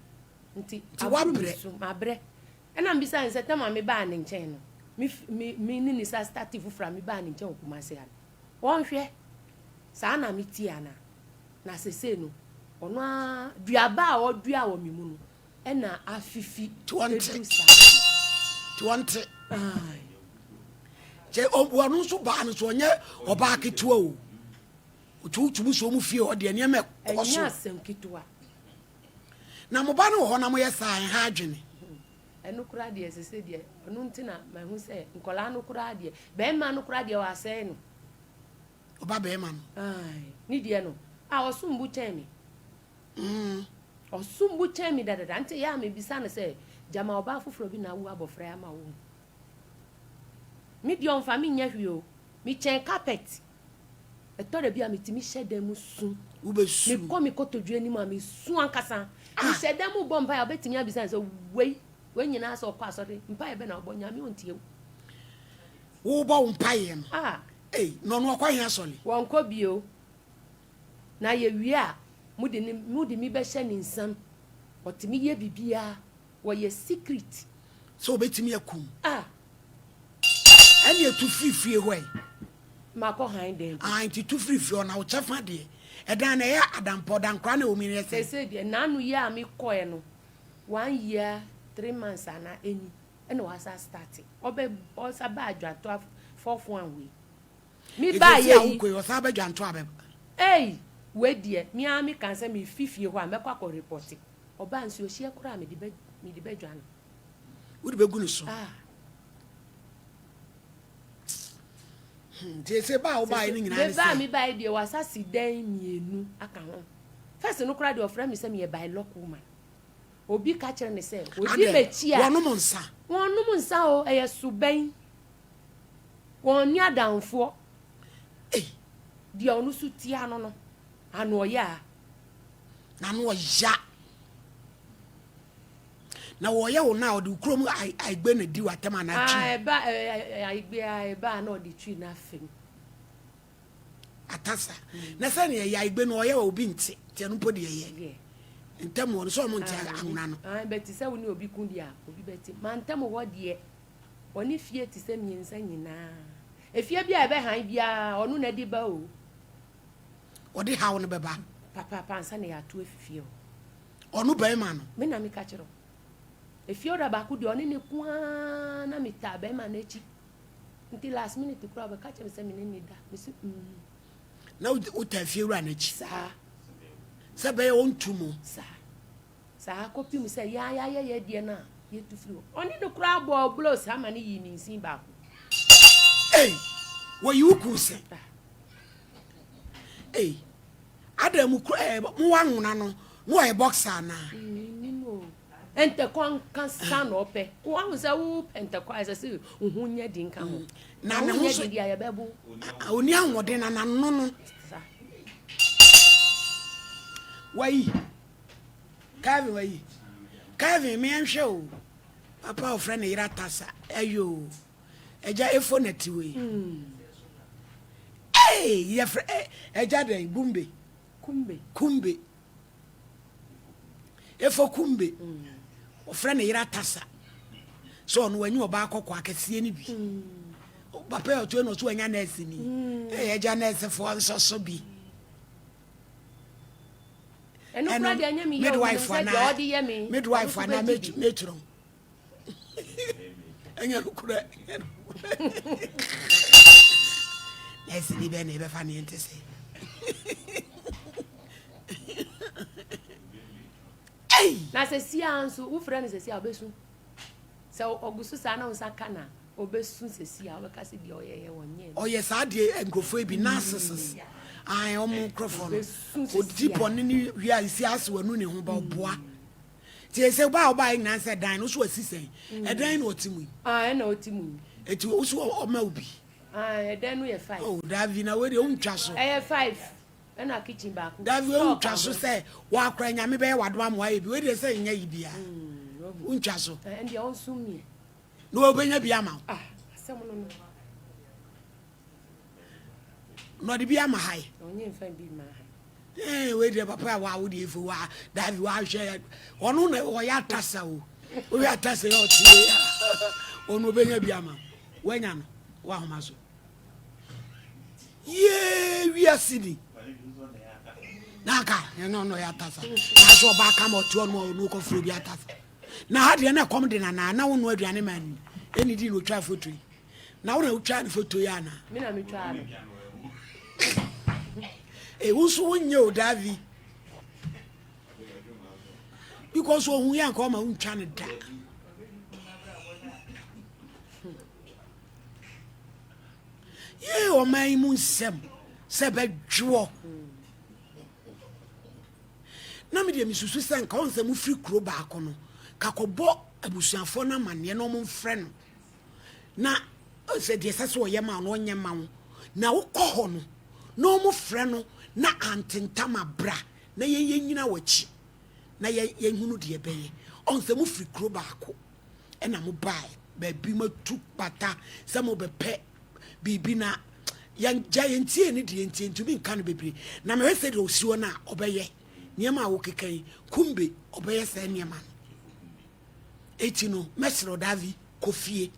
nti wabre mabre ena mbisa nse tema me ba ne nchen no mi ni sa startive fra me ba ne nchen okumase ya won hwe sa na mi ti ana na sese no ono a duaba a odua wo mi mu no ena afifi 20 ai je wonu so ba no so nye oba ketua o otutumu so mu fie o de ne me koso enya senketua na mo ba no ho na mo yesa ha adwene enu kura de sese de onu ntina ma hu se nkola no kura de be ma no kura de wa se no oba be ma no ai ni de no a osumbu chemi osumbu chemi dada nte ya me bisa no se jama oba foforo bi na wo abofra ama wo mi di on fami nya hwio mi chen carpet etore bia mi timi shede mu sun ubesu mi ko mi kotodwe ni ma mi sun ankasa mi shede mu bomba ya betimi abisa so we nyina so kwa sorry mpa ebe na obonya mi ontie wo bo mpa ye no no no kwa hia soli won ko bio na ye wi a mudi mi be hye ni nsam otimi ye bibia wo ye secret so betimi akum ani etu fifie hoy mako han den anti tu fifie na wo chefa de edan na ya adampo dan kra na o mi ne se de nanu ye a mi koe no 1 year 3 months ana eni ena wasa start obe osa ba adwanto 4 we mi ba ye yi ko osa ba adwanto abe we die mi a mi kan se mi fifie ho a me kwa report oba nsi o hie kura mi de be dwan wo de be gu ni so je se ba o ba ni nyina ni se ba mi ba die wasa si dan mienu aka ho first no kura de ofra mi se mi e by local man obi ka kire ne se odi mechi a wonu nsa o eye suben won ni adanfo di onu su ti ano no anu oya na no ya na wo ya wo na o di krom ai gbe na di watema na twi ai gbe na o di twi na fem atasa na se ne ya igbe no o ya obi nti ti anu podi ye ntem won so mo nti ahuna no beti se woni obi kun dia obi beti man ntem wo de oni fie ti se miensa nyina efie bia ebe han bia onu na di ba o odi hawo no beba papa pansa ne ya to efie o onu ba ma no me na mi ka kiro efie ora ba ku de oni ne kwa na mi ta ba ma na echi until last minute to crowd catch me say me need that. Now utafie wura na chi. Sa be on tumo. Sa copy me say ya die na ye to free. Oni the crowd ball blows how many yi ni sin back. Hey, what you could say? Hey, Adam mu wangu no a boxer na. Ente kon kan san ope. Wan say wo ente kwa say uhunya di nka ho. Na ne ho so di ayebebo. Oni anwode na no. Wai. Kevin me anhwe o. Papa o friend ira tasa. Ayo. Eja efo na tiwe. Hey, ye eja den kumbe. Efo kumbe. O friend ira tasa. So no wanyi oba akokọ akese ni bi. Papa o to no so anya na asini. Eja na asefo nso bi. Midwife na metro. Enya kura. Yes, ni be ne be fa ni ntese. Hey, na se sia anso wo frɛ ne se sia obesu. Se ogusu sa na unsa kana obesu se sia we ka se bi oyeye wonye. Oye sa de enkrofo bi narcissus. Ai o microphone. O tipo ni wi asi ase wanu ne ho ba boa. Ti se ba oba ina se dan no so asisen. E dan na otimu. Ah, na otimu. Eti o so o ma obi. Ah, e dan no ye 5. Oh, Davi na we de o ntwa so. E 5. E na kitchen back. Davi o ntwa so se wa akra nya me be wado am wa e bi we de se nya yibia. O ntwa so. And dey on sumi. No obenya bia ma. Ah, asem no. No de bia ma hai. Onye mfa bi ma hai. We de papa wa wo de fo wa Davi wa hwe ono na o ya tasa o. O ya tasa yo tie. Ono obenya bia ma. Wanya no wa homa so. Ye we asidi. Naka, no ya tasa. Na so ba ka mo to no ko fro bia tasa. Na ha de na kom de na wo no aduane man. Eni di no twa photo. Na wo na twa photo ya na. Me na me twa. Usu wonye o Davi. Because ohun ya nka o ma untwa ne da. Ye o mai mu nsem se be dwo. Na me de misusu se nka on se mu free kuro ba akono. Kakobo abusuafo na mane no mo mfre no. Na se de sese o ye ma no onye ma wo. Na wo kɔ hɔ no. No mo frɛ no na antentama bra na ye nyina wachi na ye hunu de beye on se mo firi kro baako e na mo bai ba bi matu pata se mo bepe bibi na yan giantie ni de entie ntumi nka no bebre na me se de osiwo na obeye niema wo kekan kumbe obeye se niema eti no mesro Davi kofie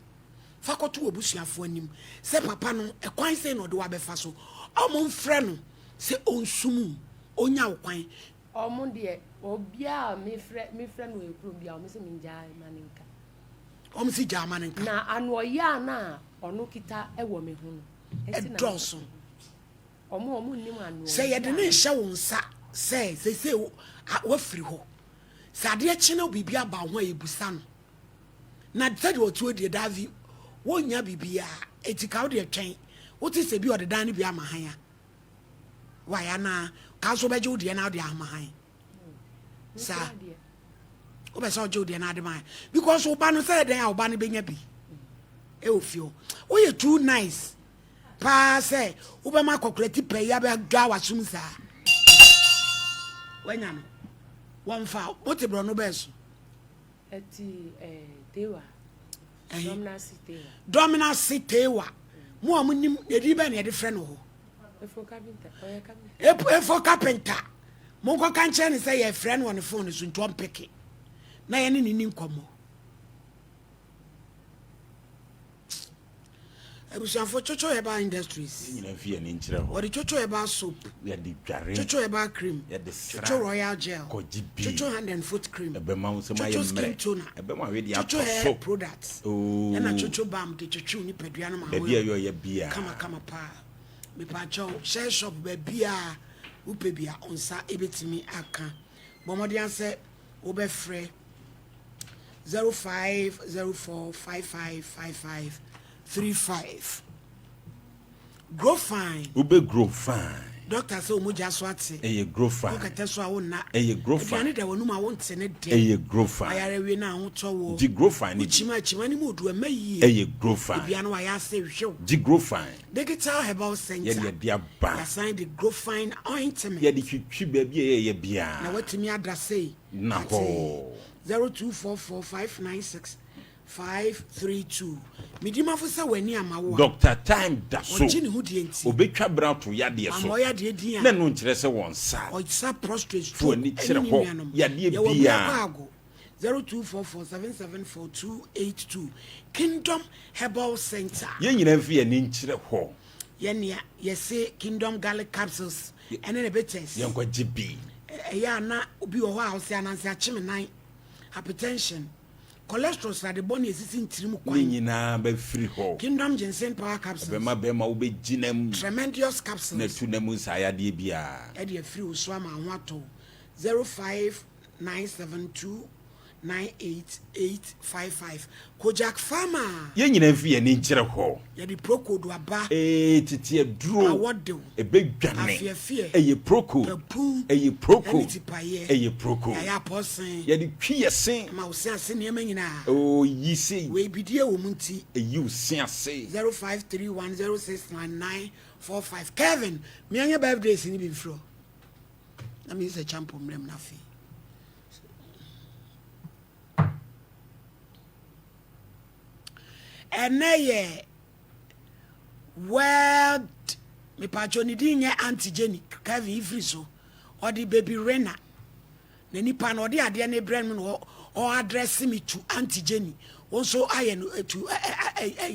fakoto obusuafo anim se papa no e kwan se no de wa befa so omo mfrɛ no se onsumu onya okwan omo de obia me frɛ no e pro bia omo se minja maninka omo si ja maninka na anu ya na ono kita e wo me hu e dronso omo nim anu se ye de ne hye wo nsa se wa firi ho se ade akye na bibia ba ho ebusa no na de otuo de Davi wonya bibia etika wo de twɛn woti se bi odedan ne bi amahanya wa ya na ka so beje odi na odi amahan sa o be so je odi na adi man because oba no say den oba ne benya bi e ofio o ye too nice pa say o be ma calculate pay ya be dwa wasum sa wanya no won fa o te bro no be so eti tewa dominance tewa mo amunim edi ba na edi frɛ no ho efo carpenter mo ko kan che ne say ye frɛ no on phone so ntom peke na ye ne ni Nkomo for Chocho Herbal Industries. You know, if you're an inch or the Chocho Herbal soap, Chocho Herbal cream, Chocho Royal Gel, Chocho hand and foot cream, Chocho skin toner, Chocho hair products, and a Chocho balm, the Chocho Nipediana, Kama pa. Me pacho share shop beer, upebia on sa ebetimi aka. Bomodian say obe free 0504555535. Grow fine. Ube grow fine. Doctor say omuja swati. Eye grow fine. Look at that so na. Eye grow fine. Ani da wonu ma won tene de. Eye grow fine. Ayare we na ho towo. Di grow fine. Chima ni mu do emayi. Eye grow fine. Bia na wa ya say hwe. Di grow fine. Digital Herbal Center. Ye dia ba. Ya sign the grow fine ointment. Ye di twitwi ba bia ye bia. Na watimi address na ho. 0244596532. Midima for sa weni amawo. Doctor time da so. Obetwa bra to yade so. Amoya de dia. Na no nkire se won sa. O sa prostrate to ni kire ho. Yade bia. 0244774282. Kingdom Herbal Center. Ye nyina mfi ni nkire ho. Ye nia ye say Kingdom garlic capsules. Ene ne betes. Ye nkwa GB. Ya na obi wo ho a wo se ananse achime nan. Hypertension. Cholesterol sa the bone is in trim kwan. Nyina ba free ho. Kingdom ginseng power capsules. Be ma wo be ginam. Tremendous capsules. Na tunamu sa ya de bia. E de free wo so ama ho ato. 05972988855. Kojak Farmer. Ye nyina mfi ye ni nkire ho. Ye di procode aba. Titi aduro. Awodo. E be dwane. Afie. Ye procode. Ye procode. Ye procode. Ya posen. Ye di twi yesen. Ma wo se ase ne ma nyina. Oh yi se. We bidie wo munti. E yi se ase. 0531069945. Kevin, me anya birthday si ni bi fro. Na me se champo mrem na fi. Eneye world me patchoni din ye antigenic Kevin ifri so or the baby rena na nipa na odi ade na brand no or address me to antigenic also aye to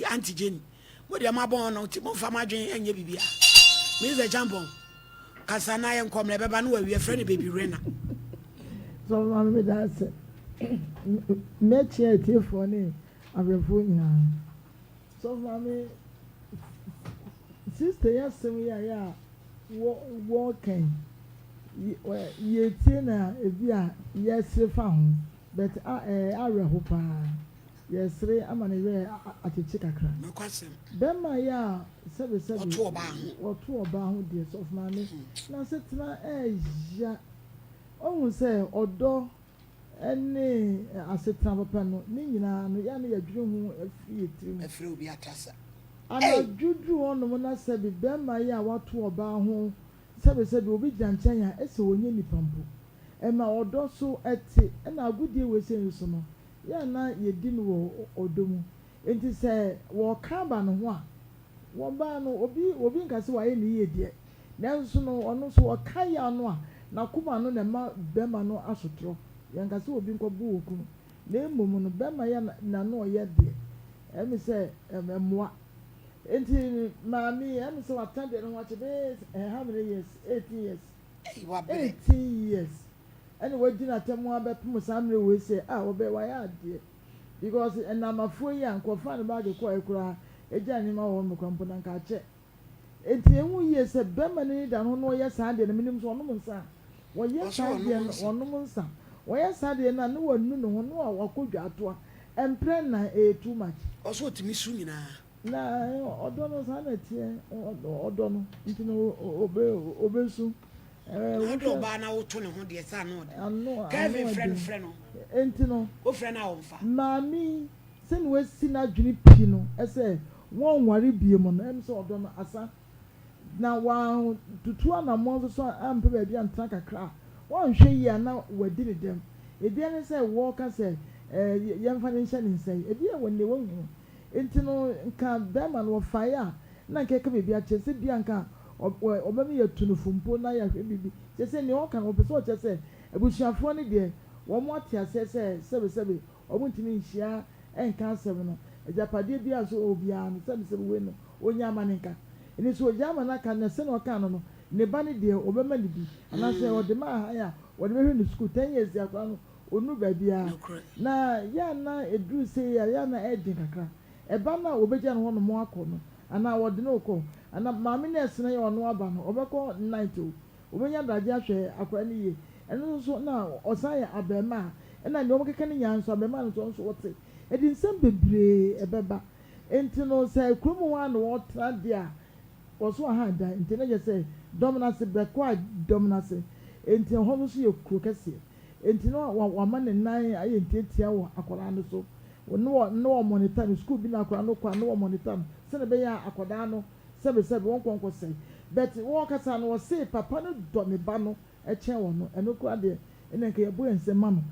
antigenic mo de mabon no ti mo fa madwen enye bibia me ze jambon kasa na ye nkom na beba no wa wie friend baby rena so man me that me che ti for ni abefo nyina so mami sister yasem ya walking ye tie na ebi a yesre fa ho but areho pa yesre amane we acheche kakra bema ya sebe oto oba ho de so mami na setina eja ohun se odo ene asetra papa no ni nyina no ya na yadwure hu afie tirim afire obi atasa ana dwudru ono na sebi bema ya wato oba ho sebe obi gyanchan ya ese wonye nipampo ema odo so ete na agudie wese so no ya na yedi no wo odomu enti se wo kaba no ho a wo ba no obi nkase wa ye ni yedie nanso no ono so wo kaya no a na kuma no na ma bema no asotro yankase obi nkobu oku na emom no bema ya na no ye de emi se emmoa enti mami emi se watande no wache be how many years 18 years 18 years and we did not tell me about Musamre we say obe wa ya de because enamafo yi ankofa ne ba de ko ekura eja ni ma wo me kwampo na nka che enti enwu ye se bema ni da no no ye sa de ne minim so no nsa wo ye sa de no nsa wo ye sa de na no wanu no no akodwa atoa empre na too much oso timi su nyina na odo no sa na tie odo no nti no obe su odo ba na woto ne ho de sa no Kevin friend no enti no o friend na wonfa mami se no wasi na dwene pi no ese won ware bie mo no em se odo no asa na wa tutu na mo so ampe ba bia ntra kakra won hwe yi na wadi ne dem ebia ne se wo ka se yemfa ne nhyɛ ne nsɛn ebia wonne wonhu enti no nka bema no fire na nkeka bebia kyese bia nka obami ya tunufumpo na ya hwe bibi kyese ne o kan opese o kyese abusuafo ne de wo mo atia sese omo ntimi nhia enka asɛm no ajapade bia so obia no sebe we no onya maninka eni so oja manaka na se no ka no ne ba ne de obema ne bi ana se o de ma ha ya o de be hwe school 10 years ya kwa no onu ba bia na ya na edu se ya na edin kakra e ba na obeja no no mo akọ no ana o de no ko ana maami na esene ya ono aba no obekọ night o obenya daje ahwe akwa ne ye eno so na osaya abema na ne omkeke ne nyanso abema no so wote edi nsem bebre ebeba enti no say krumu wa no wotra dia oso ha da enti na je say dominance bekwa dominance enti ho no so ye kru kese enti no wa ma ne nan aye ntiatia wo akwara no so no monitor school bi na akwara no kwa no monitor se ne be ya akwada no sebe won konko say but wo kasa no say papa no do me ba no e che wo no eno kwa de ene nke yebo ensema no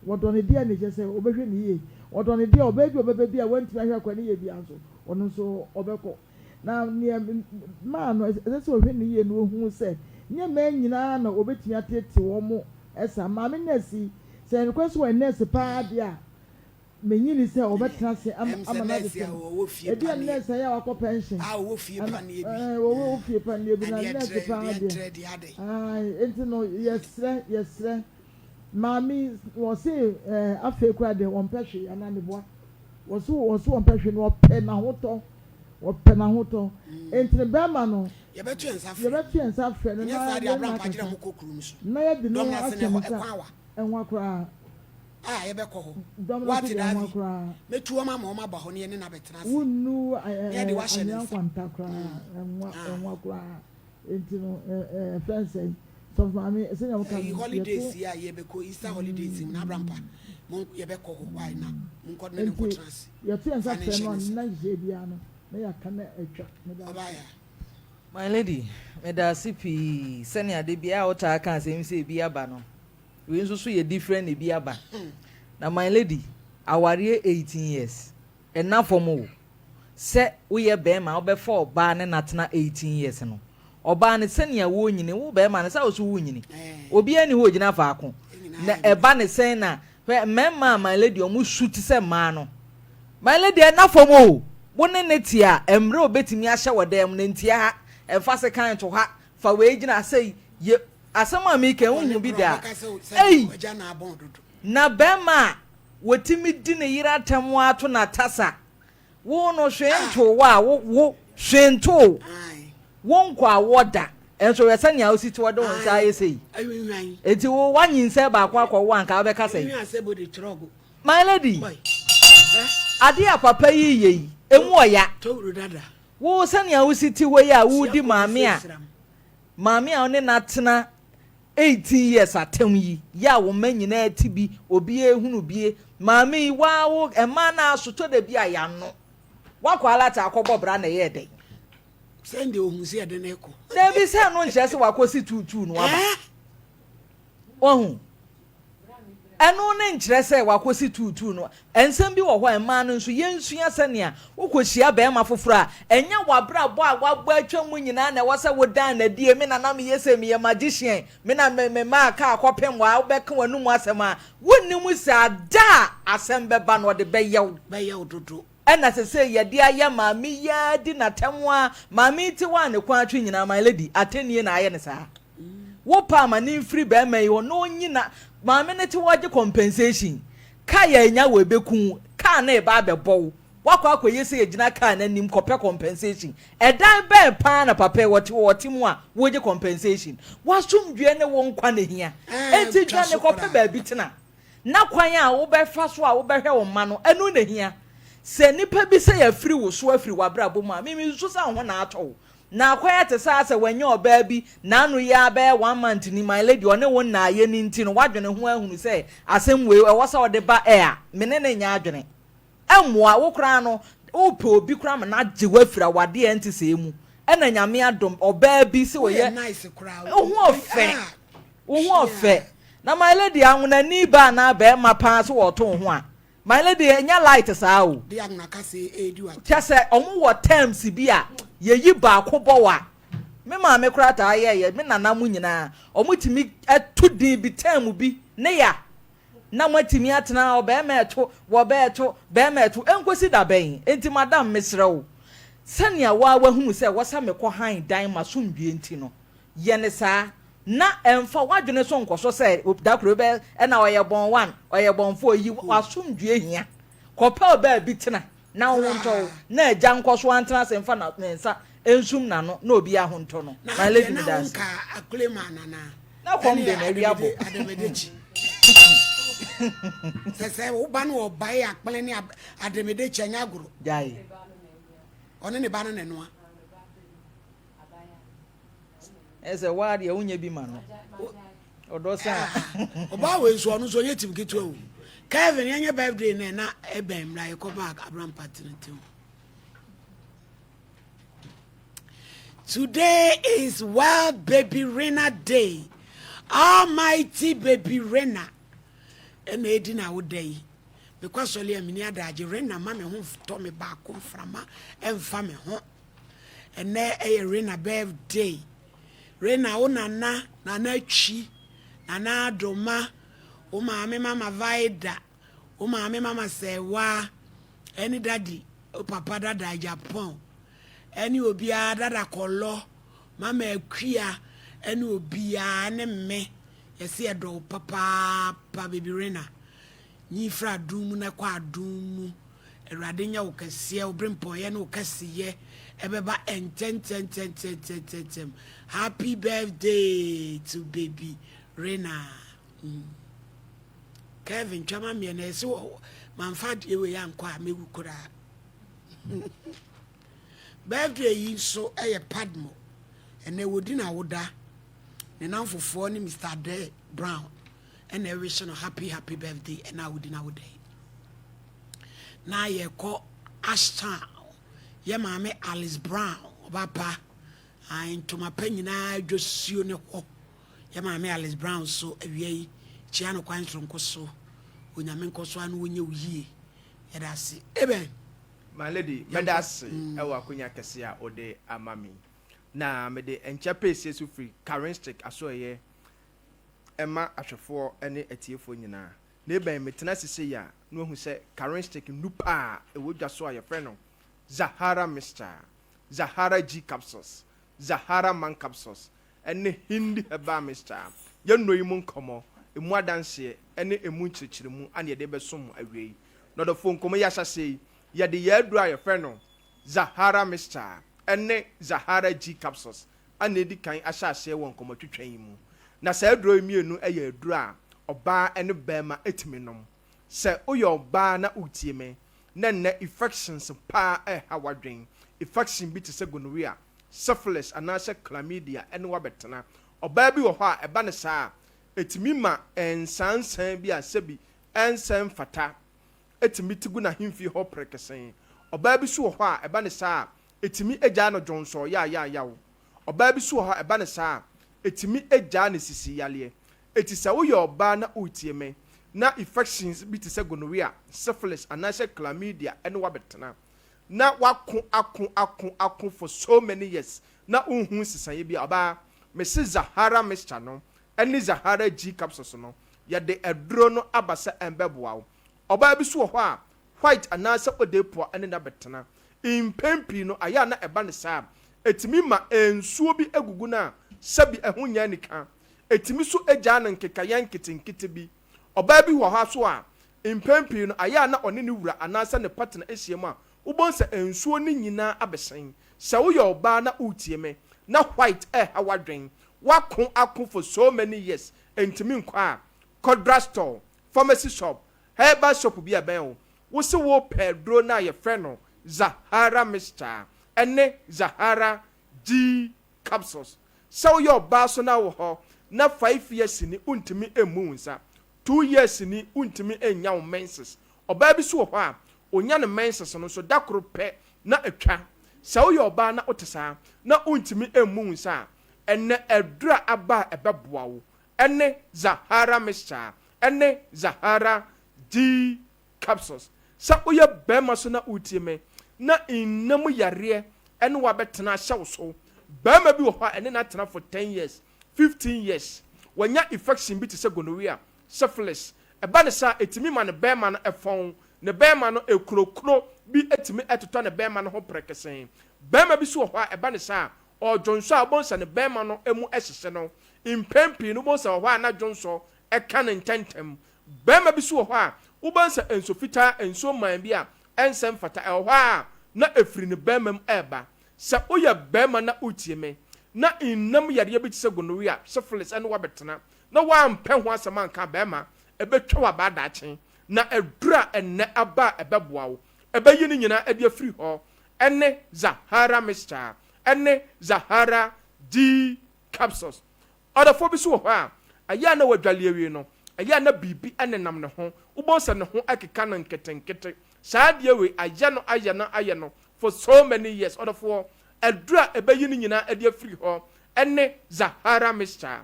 wo do ne dia ne je say obehwe ne ye wo do ne dia obebi obebi a wanti ahwe akwa ne ye bi anso ono so obeko na ma no ese ohwe ne ye no hu say nye ma nyina na obetumi atete wo mo esa ma me nesi say request wo nesi pa dia menyini se obetra se amana de ebi nesi ya wakọ pension wo fie pa ne bi wo fie pa ne bi na nesi pa dia enti no yesre mami wo se afa kura de won pehwe ana ne boa wo so won pehwe no pe na hoto enti be ma no ye betu ensa fre no na ya de abran pa gira mo kokuru mu so na ya de no akwa enwa kura ye be ko ho what did I metu ma ma ba ho ne ne na betena se wonu ye de wa hye ne kwanta kura enwa kura enti no fancy so mami senya muka holidays ya ye be ko Easter holidays na abran pa mo ye be ko ho why na mo ko ne ko trans ye tu ensa fre no na je bia no na ya kana etwa me ba my lady me da sipi senia de bia o ta kan se mi se bia ba no we nso so ye different e bia ba na my lady aware 18 years enough for mo se wo ye be ma obefa oba ne natena 18 years no oba ne senia wo nyine wo be ma ne sa wo so wo nyine obi ani ho gina faako na eba ne sen na memma my lady o mu shoot se ma no my lady enough for mo wo ne netia emre obetimi ahye wodem ne ntia ha emfa se kan to ha fa we gina sei ye asama mi ke hu bi da ei na bema wotimi di ne yira tamu ato na tasa wo no hwento wa wo hwento won kwa woda enso we sanya o siti wodo won sai sei eti wo wanyinse ba kwa kwa wo anka be ka sei my lady ade apapa yi emu oya wo sanya o siti wo ya wo di maame a one na tena 18 years atem yi ya wo manyina atibi obi ehunu bie maame wa wo ema na asoto da bia ya no wakọ alata akọbọ bra na ye den sende ohun se de na eko na bi se no nche se wakosi tutu no aba ohun eno ne nkyere se wakosi tutu no ensem bi wo ho ema no nso yensua sene a wokohia ba ema foforo a enya wabra bo a wabo atwa mu nyina na wose wodan na die me na na me yese me magician me na me ma ka akopem wa wobeka wanu mu asem a wonni mu sa da asem beba no de beyew dodo ena se ye de aye maami ya di na temwa maami ti wa ne kwa atwe nyina my lady atenie na aye ne sa wo pa ma ni free be ma yo no nyina maami ne ti waje compensation ka ya nya we beku ka na e ba bebo wakọ akoye se yegina ka na nim kope compensation edan be pa na papa wote mu a woje compensation wasumdwe ne wo nkwa na hia enti dwa ne kope ba bitina na kwan a wo be fa so a wo be hwe wo ma no enu na hia se nipa bi se ya free wo so afiri wabrabo mu a mimi so sa ho na ato na akwaya te sa se wanya oba bi na anu ya be 1 month ni my lady one won na ye ni nti no wadwene ho ahunu se asem we e wosa ode ba air menene nya adwene emmoa wo kra no wo pe obi kra ma na je wafira wade enti se mu ena nyame adom oba bi se wo ye nice kra wo ofe na my lady anwona ni ba na be ma pa so wo to ho a my lady enya light sa o de agna ka se edu a chese omu wo terms bi a yeyi ba akobọ wa me ma me kra ta ye me nana mu nyina omu timi atudi bi term bi ne ya na mwatimi atena obe ma eto wo be eto be ma eto enkosi da ben enti madam mesrew sania wa hunu se wasa mekọ han dan masomdue nti no ye ne saa na emfa wadwene so nkoso se dakro be na oye bon 1 oye bon 4 yi wasomdue hia kopa ba bi tena na wonto na agya nkoso antena se mfa na nsa ensum na no na obi ahonto no na lady me das na aklema na kom de na wiabo ademedechi sese wo ba no obai akpele ni ademedechi anyagoro jai one ne ba no nenoa ese ward ya unye bi ma no odo sa oba we so no so yetim ketu o Kevin yenye birthday na ebem la yekoba Abraham party no. Today is World Baby Rena Day. Almighty Baby Rena. And edi na wo day. Because only a mini adaje Rena ma me ho to me ba ko frama emfa me ho. And na Rena birthday. Rena o nana chi nana doma o maame mama Vaida o maame mama Sewa any daddy o papa dada Japan any obia dada kolo mama Ekwia any obia ne me yesi edo papa Baby Rena ni fra dum na kwa dum erade nya wo kase o brempo ye na wo kase ye ebeba enten happy birthday to baby Rena. Kevin chama me na so manfa de we yankwa megu kura birthday yi so eye padmo ene wodi na woda ne nanfofo ni Mr. Day Brown ene wish no happy birthday ene wodi na woda na ye ko Ashton ye maame Alice Brown obapa into my penyina dwosio ne ho ye maame Alice Brown so awie chia no kwan sonko so onyame nkoso anu wonye uyie ye da se eben my lady medasi ewa kunya kese a ode amami na mede encha pese so free current stick aso ye ema ahwefo ene atiefo nyina na eben metena sese ya no hu se current stick nupa ewodwa so aye frɛ no Zahara Mr. Zahara G capsules Zahara man capsules ene hindi Herbal Mr. ye no yimu Nkomo emu adanse ene emu nchirichirimu ane de besom awie no do fo Nkomo ya hyase ye de ye adura ye frɛ no Zahara Mr. ene Zahara G capsules ane di kan ahyase won Nkomo twetwan yi mu na sa adura mienu eye adura oba ene bema etimi nom se oye oba na utie me na infections pa hawadwen infection bi te se gonorrhea syphilis anase chlamydia ene wabetena oba bi wo ho a eba ne saa etimi ma ensansan bi asebi ensan fata etimi tigu na himfi ho prekesen oba bi so wo ho a eba ne saa etimi eja no dwonso ya wo oba bi so wo ho a eba ne saa etimi eja ne sisi yale etisa wo ye oba na utie me na infections bi te se gonorrhea syphilis anase chlamydia ene wabetena na wako akon for so many years na unhu sisaye bi aba Mrs. Zahara Mr. no ene Zahara G capsules no ya de edro no abasa embeboa oba bi so ho a white anase odepo ene na betena impempi no aya na eba ne saa etimi ma ensuo bi egugu na sabi ehunya nika etimi so egya na nkeka yanketenkete bi oba bi wo ha so a impempi no aya na one ne wura anase ne partner ehiem a ubonsa ensuo ni nyina abesen sa wo yo ba na utie me na white hawadwen wakon akon for so many years entimi nkwa a drugstore pharmacy shop herbal shop bi aben wo se wo pedro na ye frɛ no Zahara Mr. ene Zahara G capsules sa wo yo ba so na wo ho na 5 years ni untimi emu nsa 2 years ni untimi enya wo menses oba bi so ho a onya ne menses no so dakoro pɛ na etwa sa wo yoba na otesa na untimi emu nsa ene edura aba ebeboa wo ene Zahara Mr. ene Zahara G capsules sa oya bema so na utime na inamu yare ene wabetena hye wo so bema bi wo ha ene na tena for 10 years 15 years wanya infection bi te se gonorrhea syphilis eba ne sa etimi ma ne bema no efon ne bema no ekrokro bi etimi etoto ne bema no ho prekesen bema bi so ho a eba ne sa o jonso a bonsa ne bema no emu ehye no impempi no bonsa ho a na jonso eka ne ntentem bema bi so ho a ubansa enso fita enso man bi a ensem fata ho a na efiri ne bema m eba se oya bema na utie me na innam yare bi tse gonorrhea syphilis ene wabetena na wa mpɛ ho asɛm anka bema ebetwa wa ba daakye na edura enne aba ebeboa wo ebeyi ni nyina ede afiri ho ene Zahara mixture ene Zahara D capsules odafo bi so ho a aya na wadwale awie no aya na bibi ene nam ne ho ubonsa ne ho akeka na nketenkete saa de we aya no for so many years odafo edura ebeyi ni nyina ede afiri ho ene Zahara mixture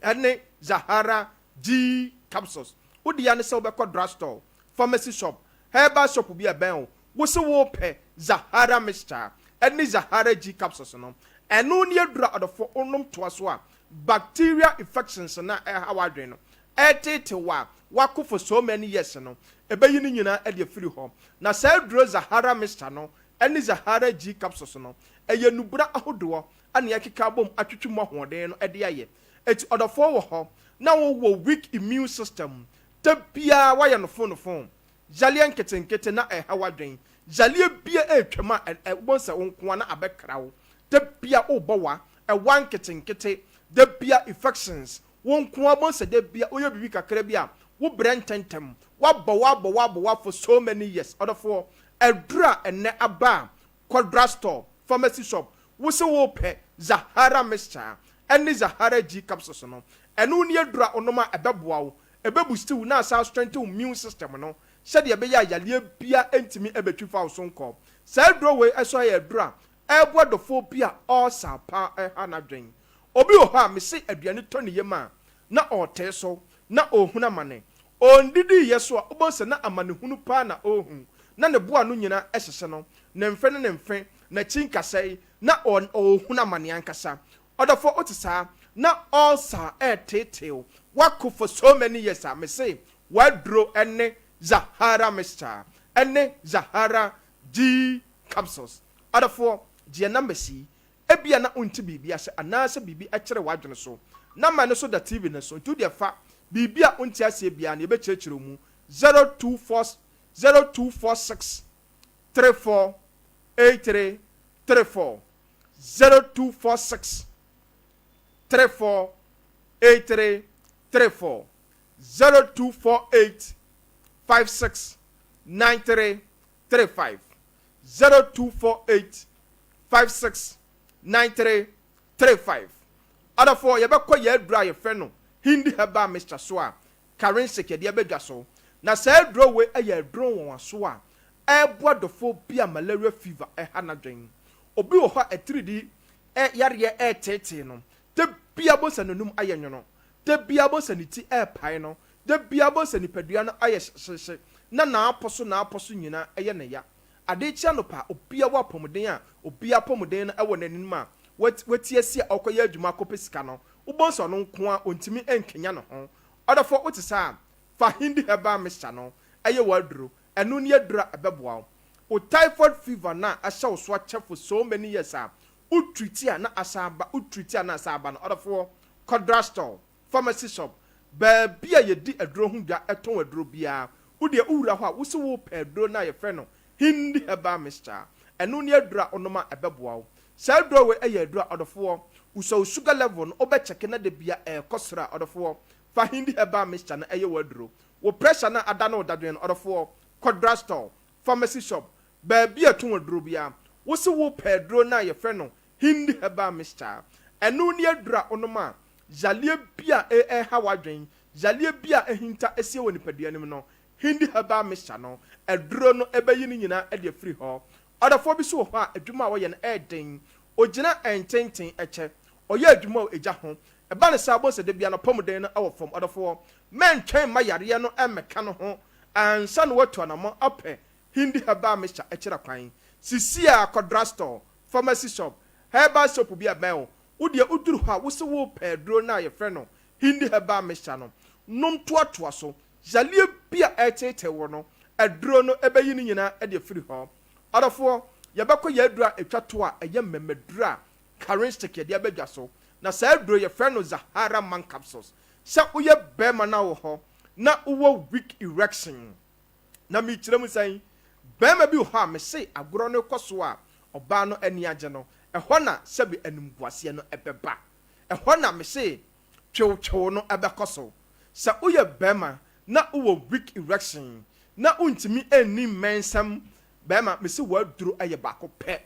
ene Zahara D capsules udi ya ne se obekọ drugstore pharmacy shop herbal shop bi eben wo se wo pe Zahara mixture ene Zahara G capsules no eno ne adura odofo onom to aso a bacteria infections na hawadwen no etete wa for so many years no ebeyi ni nyina e de free home na sa adura Zahara mixture no ene Zahara G capsules no eye nubura ahodo ane yakeka bom atwetwe mo hoden no e de aye eti odofo wo ho na wo weak immune system tabia waya no phone jalia nketenkete na hawadwen jalia bia etwema bonsa wonko na abekrawo tabia obowa wan nketenkete dabia infections wonko bonsa dabia oyo bibi kakra bia wo brententem wabwa for so many years odofo edura ene aba drugstore pharmacy shop wo se wo pe Zahara mixture ene Zahara G capsules no enu ne adura onoma ebeboa wo ebebusti wo na asa strengthen immune system no sede ebe ya yale bia entimi ebetwi fa so nko sa adura we eso ya adura ebo dofo bia all sapa hanadwen obi o ha me se aduane to ne yema na ote so na ohuna mane ondidi yeso a obonse na amane hunu pa na ohun na ne boa no nyina ehyehye no ne mfe na chinkasai na ohuna mane ankasa odofo otisa na ulcer tetew wako for so many years me say wadro ene Zahara mixture ene Zahara D capsules odofo je na mesi ebia na unti bibia se anase bibi akere wadwene so na ma ne so da TV ne so to de fa bibia unti ase bia na ebe kyerkyere mu 0246 3483 34 0246 348334 0248 56 93 35 0248 56 93 35 adafo yebekọ ye adura ye fe no Hindi Herbal mixture so a Karen sekede bedwa so na sa aduro we aye aduro won so a ebo adofo bia malaria fever hanadwen obi wo ha 3D yare tete no de bia bo sanonum aye nwono de bia bo saniti pai no de bia bo sanipadua no aye hyehye na aposo nyina eye ne ya ade chia no pa obia wo apomden a obia apomden no ewo nanim a wati asi akoya adwuma kopesika no ubonso no nko a ontimi enkenya no ho odafo otisa fa Hindi Herbal mixture no eye waduro enu ne adura ebeboa o Twyford fever na asha wo so ache for so many years a utreatia na asaba no odafo drugstore pharmacy shop ba bia yedi aduro hu dwa eton aduro bia wode uwura ho a wo se wo pa aduro na ye frɛ no Hindi Herbal mixture enu ne adura onoma ebeboa sa aduro we eye adura odafo uso sugar level no obecheke na de bia kosra odafo fa Hindi Herbal mixture na eye waduro wo pressure na ada na odadwen odafo drugstore pharmacy shop ba bia eton aduro bia wo se wo pa aduro na ye frɛ no Hindi Herbal mixture enu ne adura onoma jalie bia hawadwen jalie bia ehinta esie woni paduanim no Hindi Herbal mixture no aduro no ebeyi ni nyina e de free ho odafo bi so ho a adwuma wo ye no eden ogina ententen eche oye adwuma o eja ho eba ne sabo se de bia no pomden no awo fom odafo men twen ma yare no emeka no ho ansa no watu anamo apɛ Hindi Herbal mixture echira kwan sisia drugstore pharmacy shop herbal shop bi aben wode uduru ha wo se wo pedro na ye frɛ no Hindi Herbal mixture no nom toatoa so jalie bia etete wo no aduro no ebeyi ni nyina e de free ho odofo yebekọ ye aduro etwa to a eye memeduro a charistic ye de abedwa so na sa aduro ye frɛ no Zahara man capsules sɛ woyɛ bɛrima na wo ho na wo weak erection na mi kyerɛ mu sɛn bɛrima bi ho a me se agoro no kɔso a ɔbaa no ani agye no ɛhɔ na sɛbi animguaseɛ no ɛbɛba ɛhɔ na me se twewtwew no ɛbɛkɔso sɛ woyɛ bɛrima na wo weak erection na untimi eni mensam bɛrima me se waduro ɛyɛ baako pɛ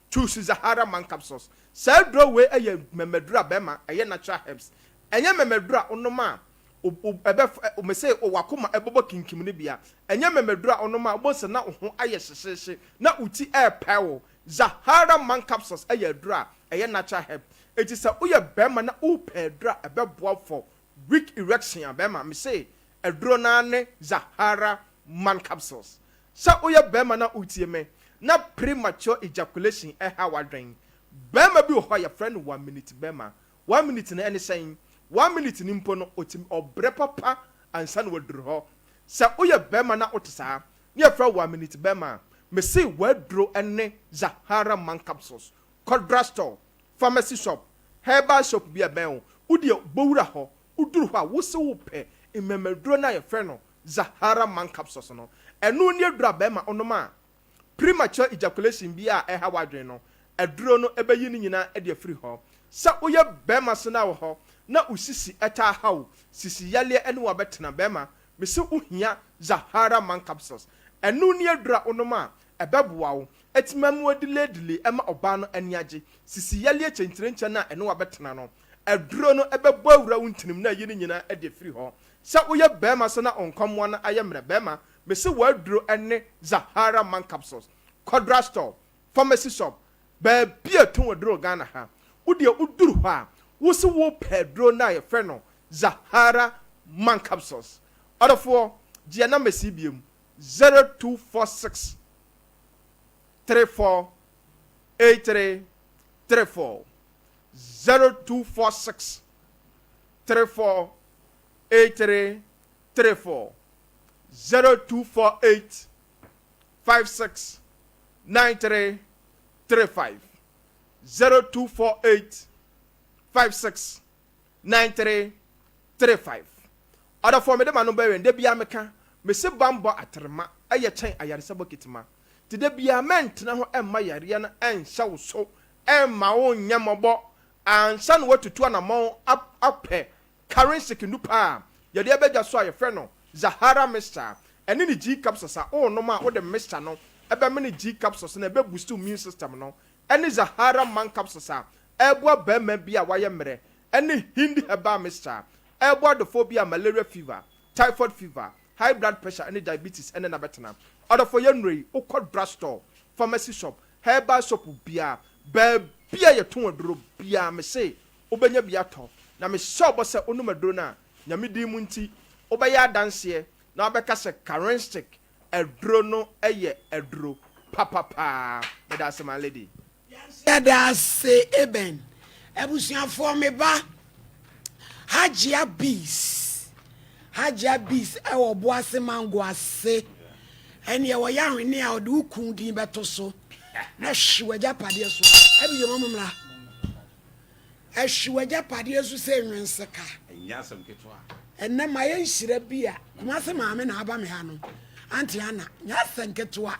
choose Zahara man capsules sɛ aduro we ɛyɛ memedura bɛrima ɛyɛ natural herbs ɛnyɛ memedura onoma ɛbɛ me se wakoma ɛbɔbɔ kinkim ne bia ɛnyɛ memedura onoma obose na ho ayɛ hyehyehye na uti ɛpɛwo Zahara man capsules ɛyɛ adura ɛyɛ natural herb eti sɛ woyɛ bɛrima na wopɛ adura ɛbɛboa for weak erection a bɛrima me se aduro na ne Zahara man capsules sɛ woyɛ bɛrima na utie me na premature ejaculation ɛha wadwen bɛrima bi wɔ hɔ yɛ friend 1 minute bɛrima 1 minute na ɛne sɛn 1 minute ni mpo no otim obrɛ papa ansa na waduru hɔ sɛ woyɛ bɛrima na wote saa ne yɛ friend 1 minute bɛrima me say waduro ɛne Zahara man capsules Kodra store pharmacy shop Herbal shop bi abɛn wo de bowura hɔ uduru hɔ a wo se wo pɛ ememeduro na yɛ friend no Zahara man capsules no enu ne adura bɛrima onoma premature ejaculation bi a ɛha wadwen no aduro no ebeyi ni nyina e de free hɔ sɛ woyɛ bɛrima so na wo hɔ na usisi ɛta haw sisi yale ene wa betena bɛrima me se uhia Zahara man capsules enu ne adura onoma ɛbɛboa wo etimamu adile ɛma ɔba no ani agye sisi yale kyenkyerɛnkyɛ na ene wa betena no aduro no ɛbɛbɔ awura wo ntinim na yi ni nyina e de free hɔ sɛ woyɛ bɛrima so na onkomwa na ayɛ mmerɛ bɛrima me se waduro ɛne Zahara man capsules Kodra store pharmacy shop baabi a ton waduro Ghana ha wode uduru hɔ a wo se wo pɛ duro na yɛ frɛ no Zahara man capsules ɔdɔfoɔ gye na mesi biem 0246 348334 0246 348334 0248 56 9335 0248 56 9335 other for me de manu bewe de bia meka me se bambo atrema eye chen ayaresa bokitima ti de bia mentna ho emma yare na enhya wo so emma wo nyamobo ansa no watutu anamon apɛ currency kinupa ye de beja so aye frɛ no Zahara mixture ene ni G capsules a o no ma wo de mixture no ebe me ni G capsules na ebe boost immune system no ene Zahara man capsules a eboa bema bia waye mre ene hindi Herbal mixture eboa the phobia malaria fever typhoid fever high blood pressure ene diabetes ene na betena order for yenrei Kodra store pharmacy shop Herbal shop bia bia ye ton aduro bia me say obenya bia to na me sure bo se onum aduro na nyame di mu nti obaya adanse na obeka se charistic aduro no eye aduro papa me da se my lady ya da se eben ebusuafo me ba hajia bees e wo boase mango ase ene ye wo ya hwene a ode ukun din beto so na hwewagya pade so ebi ye momomla hwewagya pade so se nwenseka enya asem ketwa enne ma ye nhira bi a kuma se maame na aba me ha no anti ana nya senketwa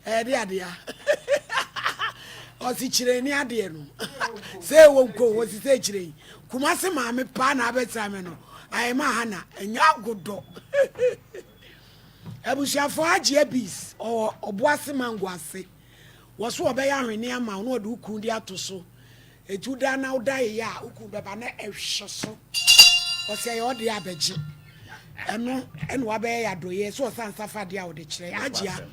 de ade a o si chire ni ade no se wo ko wo si se chire kuma se maame pa na abeta me no ai ma ha na enya godo abusiafo agye abis o oboase mango ase wo so obeya hwene ama no ode ukun di atoso etuda na udaye ya ukun beba na ehwe so o se ye ode abegye eno wa be ya doye so sansafa de a ode kire agya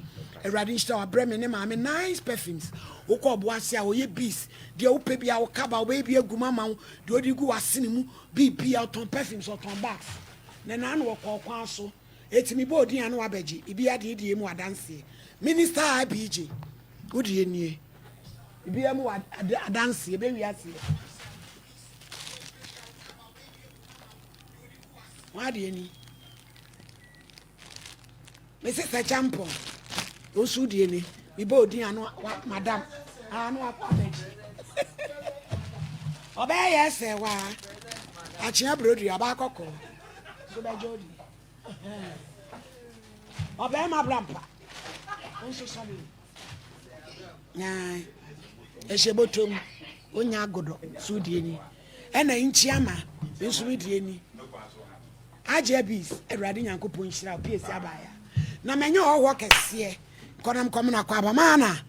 erade nsta wa breme ne maame nice perfumes wo ko oboase a oye bees de wo pe bia wo kaba wo be bia guma ma wo de odi gu wasene mu bia oton perfumes oton bags ne na no wo kwan so etimi bo odin anu abegye ibi ade die mu adanse minister IBG odi enie ibi am adanse ebe wiase wade eni Mrs. Champo. Osu die ni. Mi bo di anu madam. Anu apology. Obe yes wa. Achia brodi abakoko. So be jodi. Obe ma brampa. Onso sorry. Nyai. Eshebotom. Onya agodo so die ni. Ena inchi ama. Nso die ni. Ajebis Erade Nyankopon hira piesi abaya. Na menye owo kese. Konam komna kwa abamana.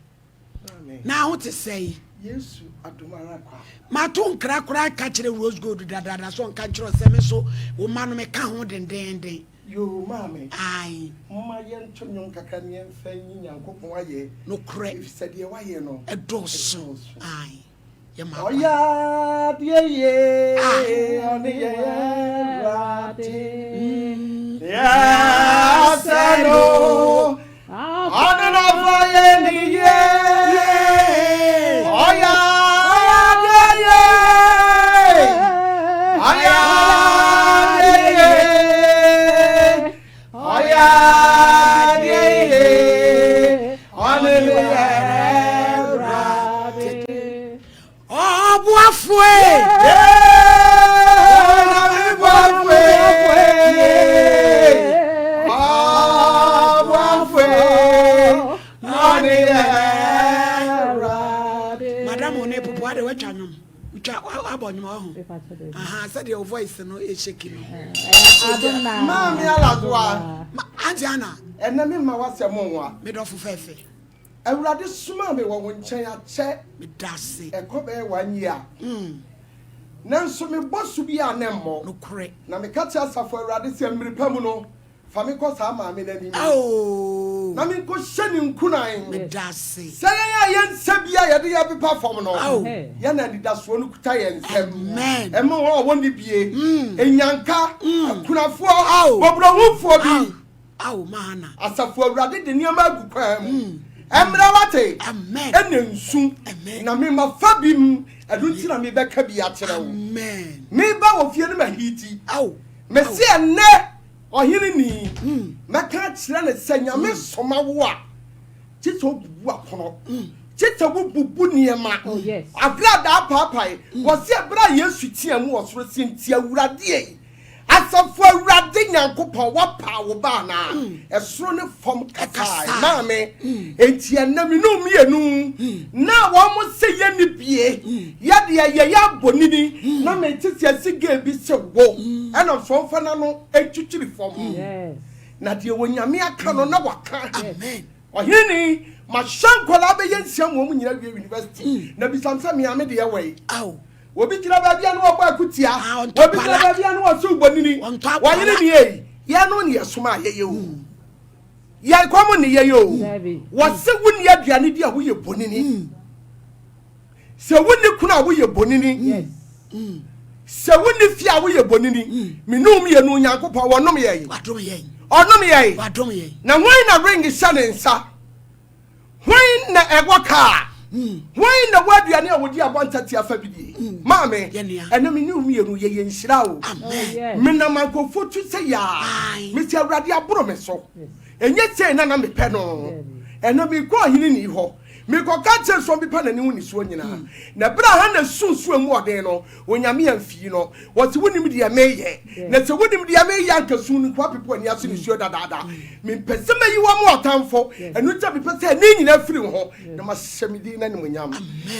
Na ho te sei. Yesu adomara kwa. Maton krakra ka kire rose gold dadada so nka kire seme so wo ma no me ka ho dendenden. Yo mame. Ai. Mama ye ntwonyon kakra ne emfa nyi Nyankopon aye. No kre. Ifisade ye waye no. Edoso. Ai. Yama. Oya diye. Oniye rati. Ya sano. Anana faye niye. Oya diye. Oya diye. Oya diye. Anana Boafwe. Madam one popo ade wetwanum. Utwa abonyum ho. Aha, said your voice no e shaking. Mami Adazoa. Antiana, ena me ma wasem nwa. Me do fufefe. Awurade suma me wo nchen ache me dase. Ekobe wanyia. Nanso me bosu bi anemmo. No kure. Na me ka tia asafo Awurade se mmiripa mu no. Fa me ko sa ma me na ni. Oh. Na me ko hyeni nkunan. Me dase. Se ya yensa bia ye de ya pepa fom no. Ya na didaso no kuta yensem. Amen. Emo ho woni bie. Enyanka, akunafo, bobrowufo bi. Aw mana. Asafo Awurade de niam agukwan. Emra wate. Amen. Enensu. Na me mafa bim. Adunti na me beka bi akyere wo. Amen. Me ba wo fie no mahiti. Aw. Me se enne ohini ni. Meka kyere ne senya me soma wo a. Tito bubu akono. Tito bubu niema. Oh yes. Abra da papai. Wo se abra Yesu tiamu wo soro sinti Awurade e. Asafo Awurade Nyankopon wapa wo ba na esoro ne fom kakai maame enti enami no mienu na wo mo se ye ni bie ye de ye ya bonini na me titi asige bi se wo ena fomfa na no etwitwiri fom yes na de wo nyame aka no na waka amen ohini ma shankola be ye nsiam wo mu nyina wie university na bisamsa me ame de ye wei aw Obi kira baabia no obo akutia obi kira baabia no osu bonini wanyene ni ye ye no ne yesoma ye o ye kwamo ne ye o wose wuni aduane dia wo ye bonini se wuni kuna wo ye bonini yes se wuni fia wo ye bonini minum ye no Nyankopon wonom ye wadom ye onom ye wadom ye na hwan na ring shanensa hwan na egoka Why na waduane a wodi abontatia fa bidie maame enam ni umienu ye yenhira o amen me na mankofo tu se ya me ti Awurade aboro me so enye sei na me pe no enam ko hini ni ho me ko ka che so bi pa na ni woni so nyina na bra ha na sunsu emu oden no onyame amfi no wote wonim dia meye na se wonim dia meye ankasu ni kwa pipo ani aso ni suo dadaada me pese mayi wa mo otamfo enu ta bi pese ni nyina firi ho na ma hyemidi na ni monyam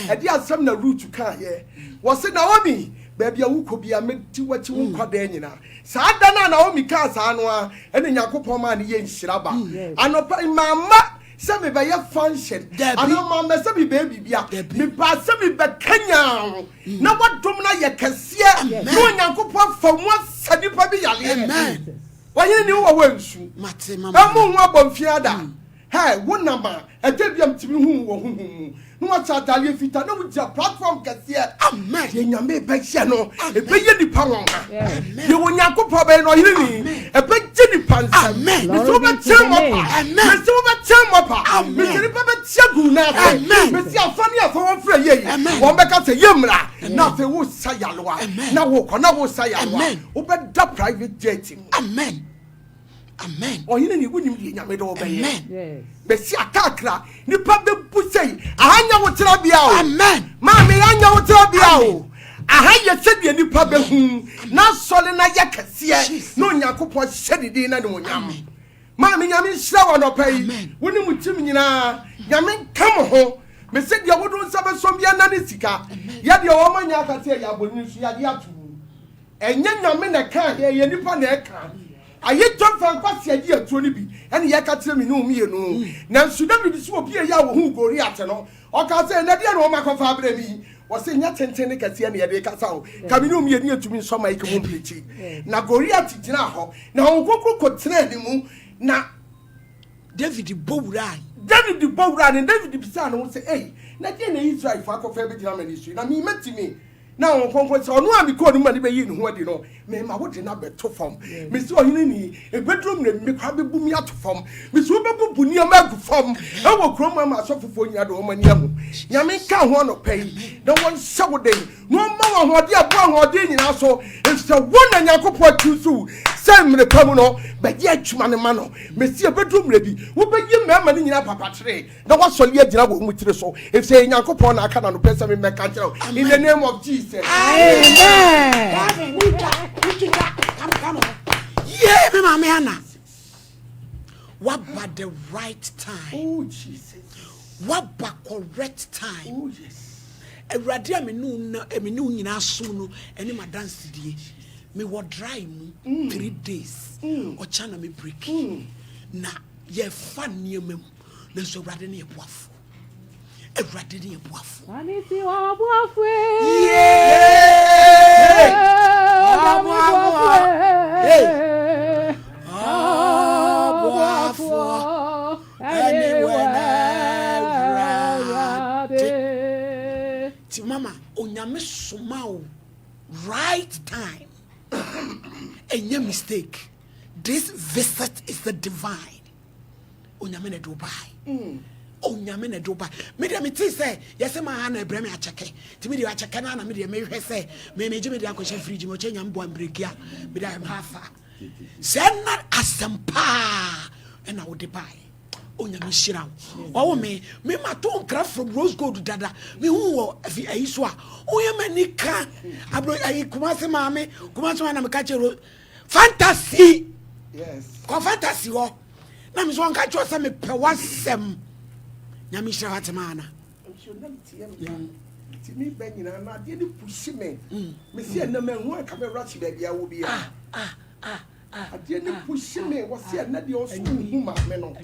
e dia asem na root ka ye wo se na omi baby a wuko bia meti wati wo kwada nyina saa da na omi ka saa no a ene Yakopon ma ne ye nhira ba anopa mama se me be ye function anoma me se be baby bia me pa se me be kanya na wadom na ye kase no Yakopon fa mo sadipa bi yale amen wanye ni wo wansu mate mama amu ho abomfia da hey wonama etebiam timi hu wo hu no wa chatale fita na wuja platform kase amen ye nyame be hia no e be ye nipa won ha ye wo Yakopon be no yiri ni e be je nipa nsa amen me so be chemo pa me so be chemo pa me se be tiagu na amen me si afani afon fra ye won be ka se yemra na fe wo sayalwa na wo ko na wo sayalwa wo be da private jet amen amen Oheneni wunim die nyame do obeye amen besi akakra nipa be busei ahanya wotira bia o amen ma me anya wotira bia o ahanya sedie nipa be hu na sole na yakase no Nyankopon hyedidi na ne wonyam ma me nyame hyira wo no pai wunim tim nyina nyame kam ho me se dia wodo nsabe so bia na ne sika ya dia wo manya akase ya bonu su ya dia tu enya nyame na ka ye nipa na eka aye John fan kwase adi atuo ni bi ene ye ka tire mi no umie no na nsu David so obi ya wo hu Goliath no o ka se na dia no ma kofa abere mi wo se nya tenten ne kase ne ye de ka sa o ka mi no umie ni atumi so ma ike mu mpleti na Goliath gina ho na ogokro ko tire ni mu na David bowura ne David bisa no say eh na dia na Israel fa kofa be gina ministry na mi metimi na on konko se onu ami ko nu ma ni be yi ni ho adi no me ma wo de na be to fam me se Oheneni e bedroom na me kwa be bu mi ato fam me se wo be bu ni ma gu fam e wo krom ma asofofo nya do o mani ahu nyame ka ho no pay na won hye den no ma wo ho de abo ho de nyina so e se wo na Nyankopon tusu se mre pam no be je atuma ne ma no me se bedroom na bi wo be yi me ma ni nyina papa tere na wo sole agina wo mu tire so e se Nyankopon na aka na no pesa me meka kire in the name of Jesus. Amen. Come on. Yeah, me mama Anna. What about the right time? Oh Jesus. What about correct time? Oh yes. Eradia me nu nyina so no ene ma dance die. Me wo dry mu 3 days. O chana me break. Na ye fa niemem. Na so rade ne eboafo. Everybody in Buafu. Aniti wa Buafu. Yeah. Buafu. Anywhere. Ti mama, onyame sumao. Right time. Any mistake. This visit is the divine. Onyame ne Dubai. Onyame na doba me de me ti say yese ma ha na ebrem acheke ti me de acheke na me de me hwe say me je me de akoshe fridge mo che nyam bo ambrekia me de ha fa say na asempa na wo de bai onyame shira wo me ma to nkra from rose gold dada me hu wo afi ayi so a oyama ni ka abro ayi kumase ma me kumase na me ka che fantasy yes ko fantasy wo na me so nka che say me pe wasem Nyamisha watemana. Ti mi ben nyina na de ni pushi me. Me se na me hu aka me rachi ba bia wo bia. Ade ni pushi me wo se na de o so hu ma me no.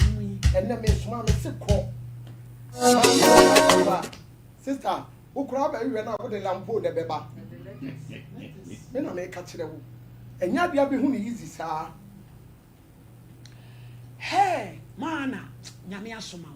Ena me suma me se ko. Sister, wo kura ba wi na wo de lampo de beba. Me na me ka kire wo. Enya bia be hu ni easy sa. Hey, mana, nyame asoma.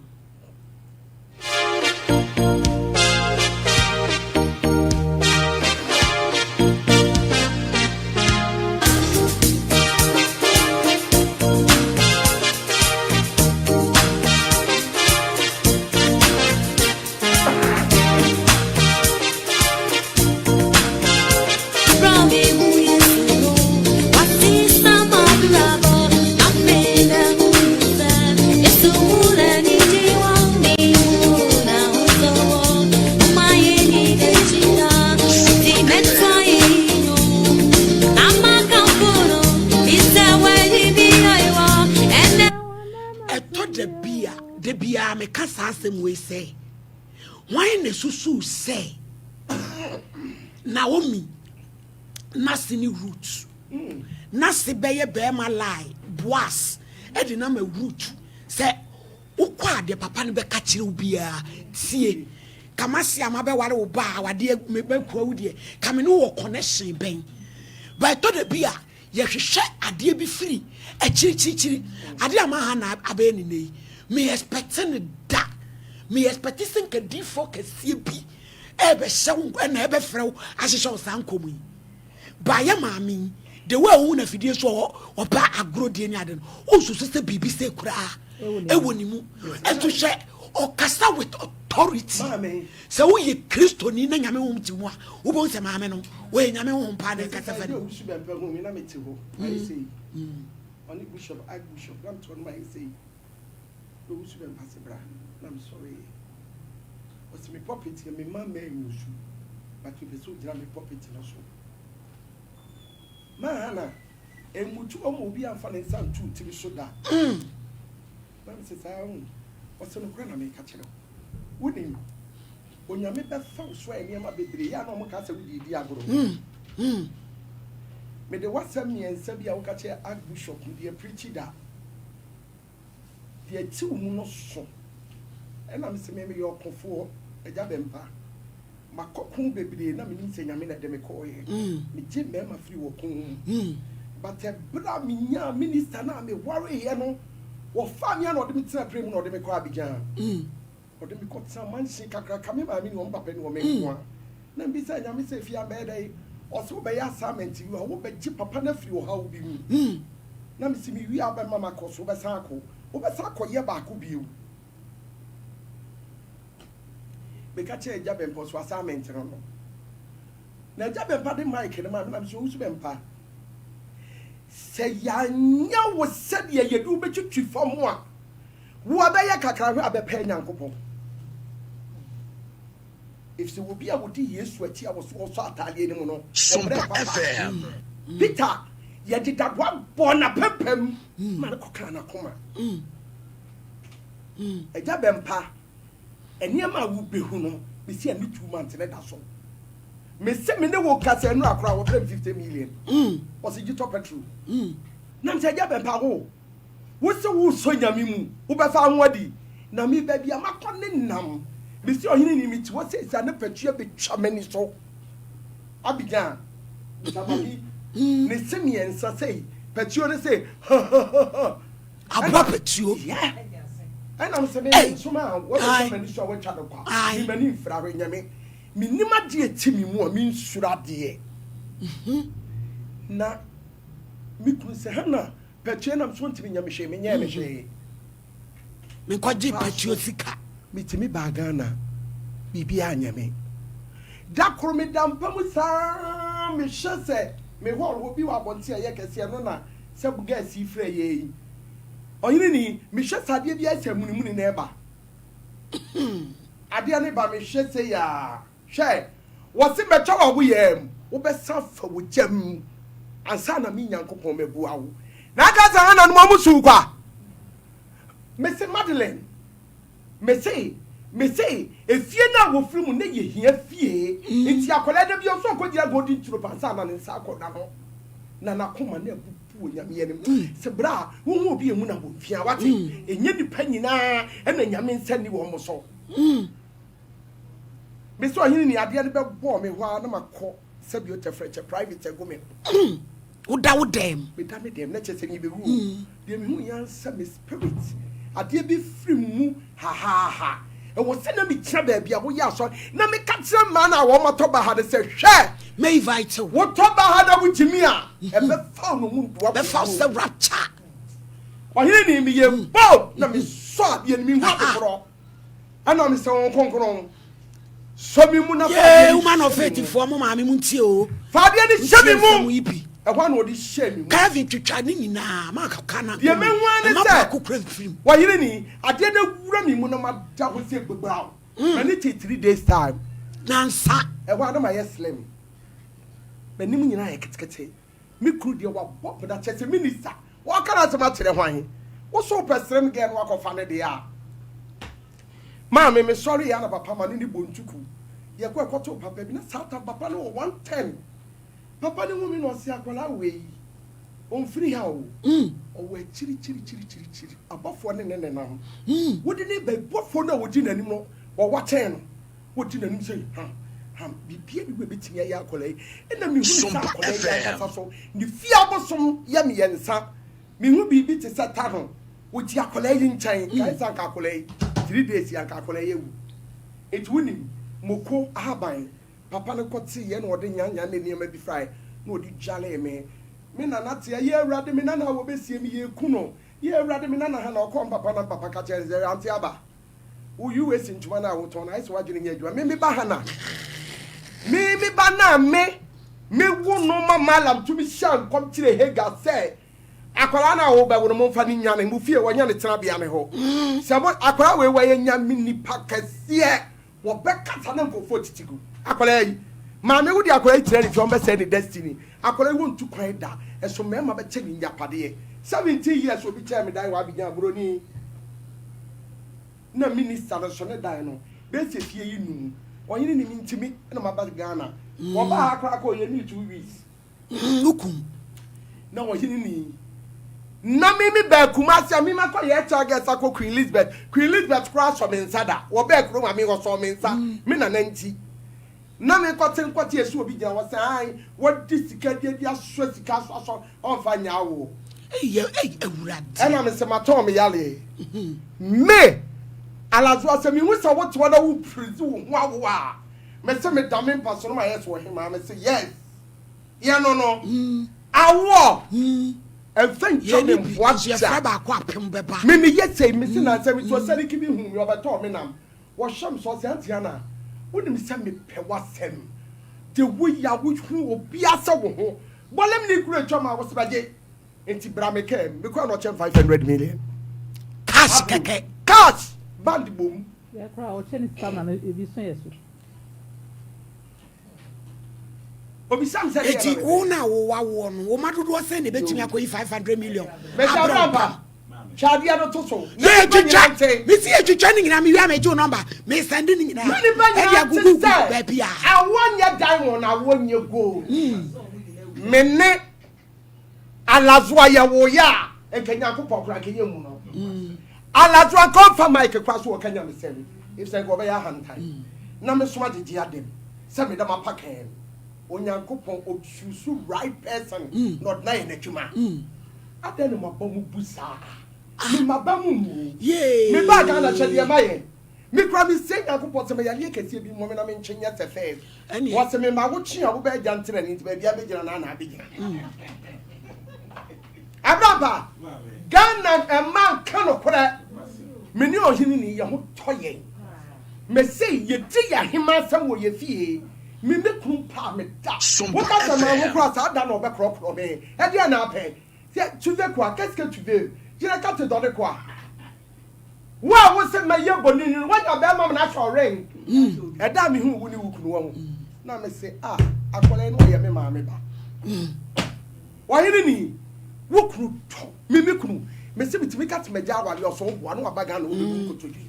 Me kasa asem we say why ne susu say Naomi nasi ni root nasi beye ma lie boas e di na ma root say ukwa de papa ne be ka kire obia tie kamasi amabe ware wo ba wade me be kwa wudie kame no wo connection ben but to the bia ye hwehwe ade bi firi e chiri ade ama ha na abe ni nei me expecting that me expecting que di fo que sie bi e be hyew na e be frew ahyehyɛ san komu ba ya maami the way wo na fidie so o ba agro die ni ade no o so se bibi se kura e woni mu e to hye o kasa with authority se wo ye Kristo ni na nyame wo mti mu a wo bo se maame no wo ye nyame wo mpa de kasa fa on Bishop, Archbishop, I'm to my say, those who pass a bra. I'm sorry. What's my puppet here? My mom may use you, but you be so damn puppet in a show. Mahana, and would you almost be unfunny son too till you show that? Mam says, I own. What's on the ground? I may catch it. Wouldn't you? When you make that phone swear near my baby, I know my castle with the Diablo. May the what send me and Sabia will catch a Archbishop with the preacher that. The two no so. And I'm saying, maybe you're conform a job empa. My cocoon baby, and I'm saying, I'm in a demicoy. Me Jim Memma free walk home. But a Bramia minister now may worry, you know, or family or the minister praying or the Mecoa began. Or the Mecoa some man shake a crack coming by me one papa and woman one. Then beside you, Miss if you are bad, or so by your summon to you, I will bet chip upon a few how be me. Now, see me, we are by Mamma Cos over Sako. Over Sako, ye back will be you. Because a job and post was a mentor. Now, job and party Mike and I'm so bempa. Say, ya was said ye, you do bet you for more. What are you can have a pen and couple? If there will be a woody years, sweaty, I was also Italian. Sompa FM. Peter. Yet did that one born a pepem, Manacocana coma. A jabempa, and near my would be who we see a new 2 months and that's all. Miss Semina will cast a no crowd of 50 million. Was it you top a true? Nancy Jabempa, what's the wood so yamimu, who by found waddy? Nami baby, I'm not calling nam. Monsieur Oheneni, what says an aperture be charming so? I began. Ne semi and say, Petio say, ha. About Petio, yeah. And I'm saying, Suma, what I saw what channel. I mean, Frau Yami, Minima dear Timmy more means Sura dear. Na, Miku say, Hannah, Petio, I'm swanting in Yamishe, Yamishe. Mikwaji Petio Sika, Mitimi Bagana, Bibianya me. Dakro me damn Pamusa, Michelle said. Me hall will be what once a year can see another, some gas see free ye. Oheneni, Michelle Sadia, say moon in ever. I dear neighbor, Michelle say, ya, share. What's it better we am? Who best suffer with Jem and son of me, Uncle Pome Buau. Now that's a hand on Mamusuka. Miss Madeline, me say, if you now will film here, fear, it's your collector of your so good, you're going to the Pansana and Sako Nano. Nana Kuma never put Yami. Sabra, who will be a Munabu, Fiawati, and yet depending and then Yamin send you almost so. Mr. Oheneni, I didn't bore me while I'm a call, Sabuta French, a private agreement. Who doubt them? We damn them, let us say you be room. The Muyan Sammy spirits. I dare be free moo, ha. And was sending me trouble, be a way out. Now, me catch some man, I want my top had to say, share. May vital. What top I had with Jimia? And the phone what the first rapture. Why, he need me a boat. Now, me saw the enemy. And I'm so conqueror. So me muna man of 84 mammy Muntio. Fabian is shabby moon. I want what is shame. Kevin to Chinese na Macana. The man wanted why you I didn't run him when my dad was sick with brown. And it is 3 days time. Nansa, I want my slim. But Nimmy and I get me could you walk with that chess minister. What can I say about the wine? What so person again walk of an idea? Mammy, me sorry, Anna Papa Manini Buntuku. You go to Papa, not South of Papa 110. Papa the woman was Yakola way. On free how? Or where chili. Above 1 and now. Wouldn't it be what for no would anymore? Or what 10? What didn't say? Be peered with betting a Yakola. And then you so. The fear some yummy and sap. Me will be beat a saturn. Which Yakola in China, Kaisan Kakole. 3 days Yakola. It's winning. Moko Ahabine. Papa no koti ye no de nyanya ne niam bi fry no di jale me na nati ye awrade me na na wo besie me ye kuno ye awrade me na na ha na okom papa na papa ka chere ze anti aba wo you wesi ntuma na wo ton na iso wadwene nya adwa me ba ha na me ba na me wo no mama lam to me shan kom kire hega say akwara na wo ba wo mo mfa ni nya na mu fie wo nya ne tena bia me ho se mo akwara we we nya mini pakase wo be kata na mfofo titigu akwara yi ma me wo di akwara tire ni fi on be say ni destiny akwara wo ntu kwan da eso me ma be che ni yapade 17 years obi che me dai wa bi nya bro ni na minister so ne dai no be se fie yi nu onye ni ntimi na ma ba Ghana wo ba akwara ko ye ni 2 weeks nukum na wo yi ni na mimi ba kumasi ami makọ ye target sako Queen Elizabeth cross from insada wo be kro ma mi wo so mi nsa mi na nanti na mi kwate esu obi gina wo say ai wo disika dia so sika so on fa nya wo ewurade e na me se mato me yale me Adazoa se mi hu se wo to da wo prizi wo ho awo a me se me da me pa so no ma yes wo hima me se yes ya no awo and thank you what you say ba ko apem beba me yese me si na say me to say ki bi hu me obeto me nam wo sham so say antia na woni me say me pe wasem de wo ya wo hu obi asa wo ho bolem ni kura twama wo sebaje enti bra me ke me ko no chen 500 million cash keke cash band boom ya kra o chen sama na ebi so yeso obi sam say eti una wo no wo madodo say ne betimi akoyi 500 million me abramba chadia no to so ye chicha me see chicha ni na me wi ameju number me send ni na e dia gugu ba bia awonye diamond awonye gold me ne Adazoa ya wo ya enkanya kopọ kra kenye mu no Adazoa confirm Mike kwaso wo kanya me send if say go be ya hantai na me soma de adem say me da mapaken onyankopon osusu right person not na in adwuma adan mo bamu busa me mabamu mu me ba ga na chede maye me kra me say yankopon se me yale kese bi mo me na me nchenya tefe wo se me ma wo chi a wo ba jantre ni ba bia be gina na na be gina abraba Ghana a man kan okora me ni ohini ni ye ho toye me say ye di ya hima sam wo ye fie me kumpa me da what ka ma wo cross ada na obe crop me e dia na pe tu veux quoi qu'est-ce que tu veux je ne ka te donner quoi wa wo se ma ye boni ni wa ja be ma na show ring e da me hu wo ni wukunu wo na me say akola no ye me ma me ba wa ye ni wukunu to me kunu me se bitimi ka te me ja wale oso bo anu abaga na wo ni kotoji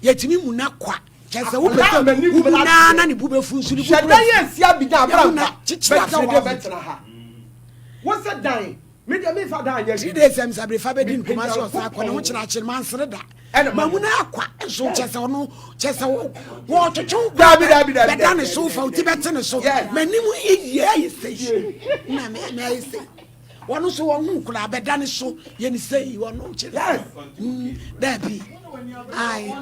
ye timi mu na kwa Jesse wo pete na ni bube funsu ni bube. Shedan ye sia bi da branda. Chichira Frederick. What's that dying? Me dey me fa dan ye. 3 days am sabre fa be din kuma so sa ko na ho kira kire man sere da. Ma mu na akwa so chese ono chese wo twetwe dabi. Be dan so fa uti bete ne so. Manimu ye ye say. Na me say. Wono so wono kula be dan so ye ni say wono kire. Yes. Dabi. Ai.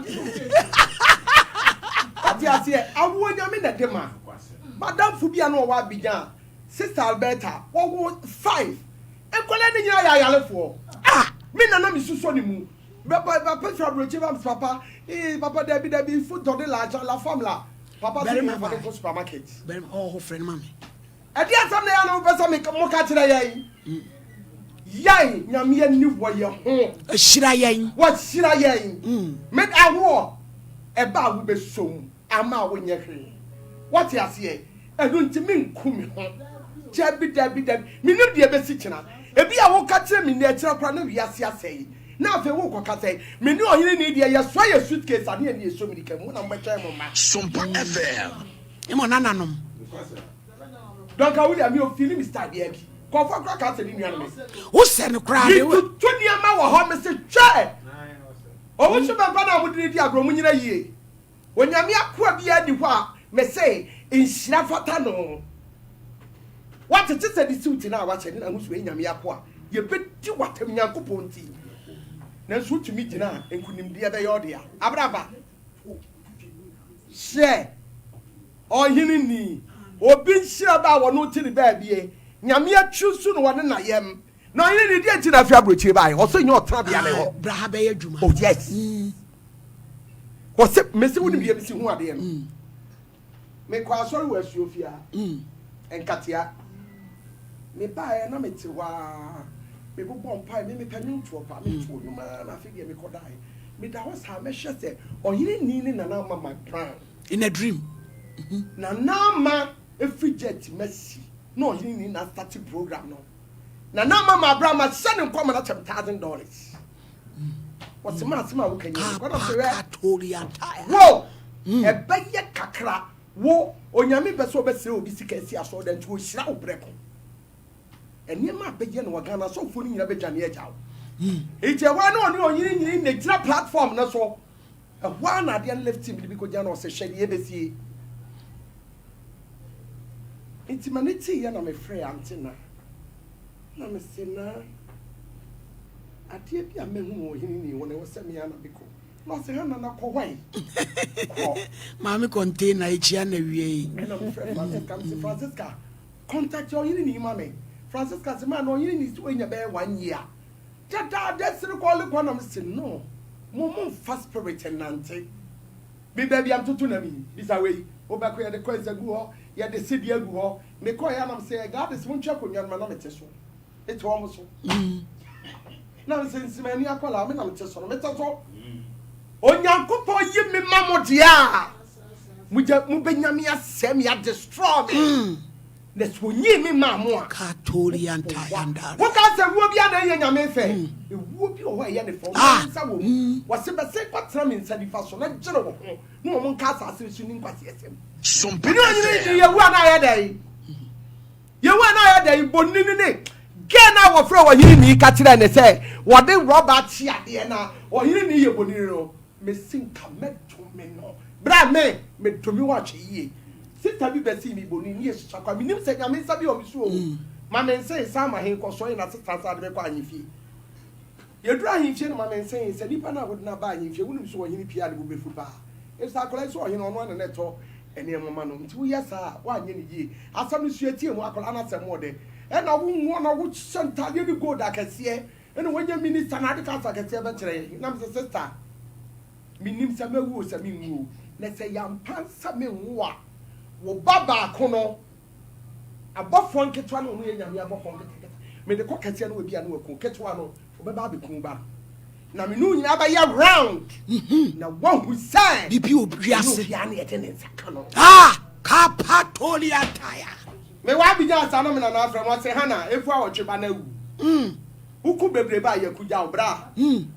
Atiasie awo nyame na dema madam fubia no wa bijan sister Alberta wo 5 enkola ni nyina ya yalefo me na mi suso ni mu ba petra broche ba papa papa dabi food de la formula papa se me for the supermarket very oh friend mama e dia sam na ya no pesa me mo ka kire yan nyame ya ni wo ye ho shira yan what shira yan me awo eba wo be som ama wo nye hwe what you say enu ntimi nkumi ho dabi me no de be si kina ebi a wo ka kire me na kira kra na wiase asai na afa wo ko ka sai me ni ohini ni de ye so ye suitcase ane ni so mi dikamu na mbetwa mo ma Sompa FM imo nananom donc a William you feel me start there bi ko fa kra ka se ni nuan me wo se ne kra de wo to ni ama wo ho me se twa o wo so ba fa na wo di agro mu nyina yie onyame akwa bia di ho a me say inhyira fata no what it is the suit na wa che na husu enyame akwa ye bedi watam nyankopon ti na so tumi gina enkunim dia be yode a abraba she ohini ni obi nhyira ba wo no ti ni ba bie nyame atwusu no wone na yem na ohini ni dia ti na afia brochire ba o so nya otra bia ne ho bra ha be adwuma oh yes wose mesi woni bia mesi hu ade no me kwa sorry wa suofia enkatia me ba na me ti wa me go bomb pie me penny to a me to you man I figure me could die me that was how me share say or you need na my plan in a dream na ma if we jet mercy no you need na starting program no na ma brama send him come na $10,000 what's the matter ma we can you what of the whoa e beye kakra wo onyame beso be sere obi sika si aso dan to hira obreko eni ma beye no Ghana so fo ni nyina be dwane agyawo eje wa na oni onyini na gira platform na so e wa na de left team bi ko jana o se hwede e besie intimanity ya na me frɛ antina na me se na ade bi amehu ohini ni wona wo se me ya na biko no se hana na ko hwan mami container echia na wie na me frɛ Francisca contact your ohini ni mama Francisca se ma no ohini ni so enya be 1 year dada desiri call ko na me se no mo fast spirit nante bi baby am tutu na mi bisa we obako ya de ko ezagu ho ya de sidi agu ho me ko ya na me say God is won chako nyan na me te so it wo mo so na me say nsimani akola me na me te so me te so onyankopo yi me mamo dia mu benyame asem ya destroy me let's wonyi me mamo Katorian tayanda what can say wo bia na nyame fe e wo bi o ho ya ne fo nsa wo wase be say kwatra me nsa difa so na gire wo ho no mo nka asase su ni nkwase esem Sompa ye wo na ya dai ye wo na ya dai bonini ne gena wo fro wo yiri ni ka kire ne say wo de rubber chi ade na wo yiri ni ye bonini no me sinka meto me no bra me to mi wa chie sister bi be si mi bonini ye chakwa mi nim se nyame nsa bi o mi so o ma me nse sama hen ko so na sister sa de be kwa anyifi ye dura anyifi no ma me nse se nipa na wo na ba anyifi wo nim so wo yiri pia de bo be fu ba e sa kola so hen ono na neto ene mama no nti wo yesa wa anye ni yi asam su etie mu akola na sem ode e na wo nwo na wo senta ye ni gold akase ene wonya minister na de ka sa akase be kire na me sister minim sa mewu sa minwu na se yampan sa menwu a wo baba kono abofo nketwa no ye nyame abofo nketwa me de kokate no obi anu akun ketwa no obeba bekun ba na me nu nyina ba ya round na one who say bibi obiase ya na yete ne nsaka no kapatolia taya me wa bi ja sa no me na na afra mo se hana efu a wotwe ba na wu uku bebre ba ya kuja obra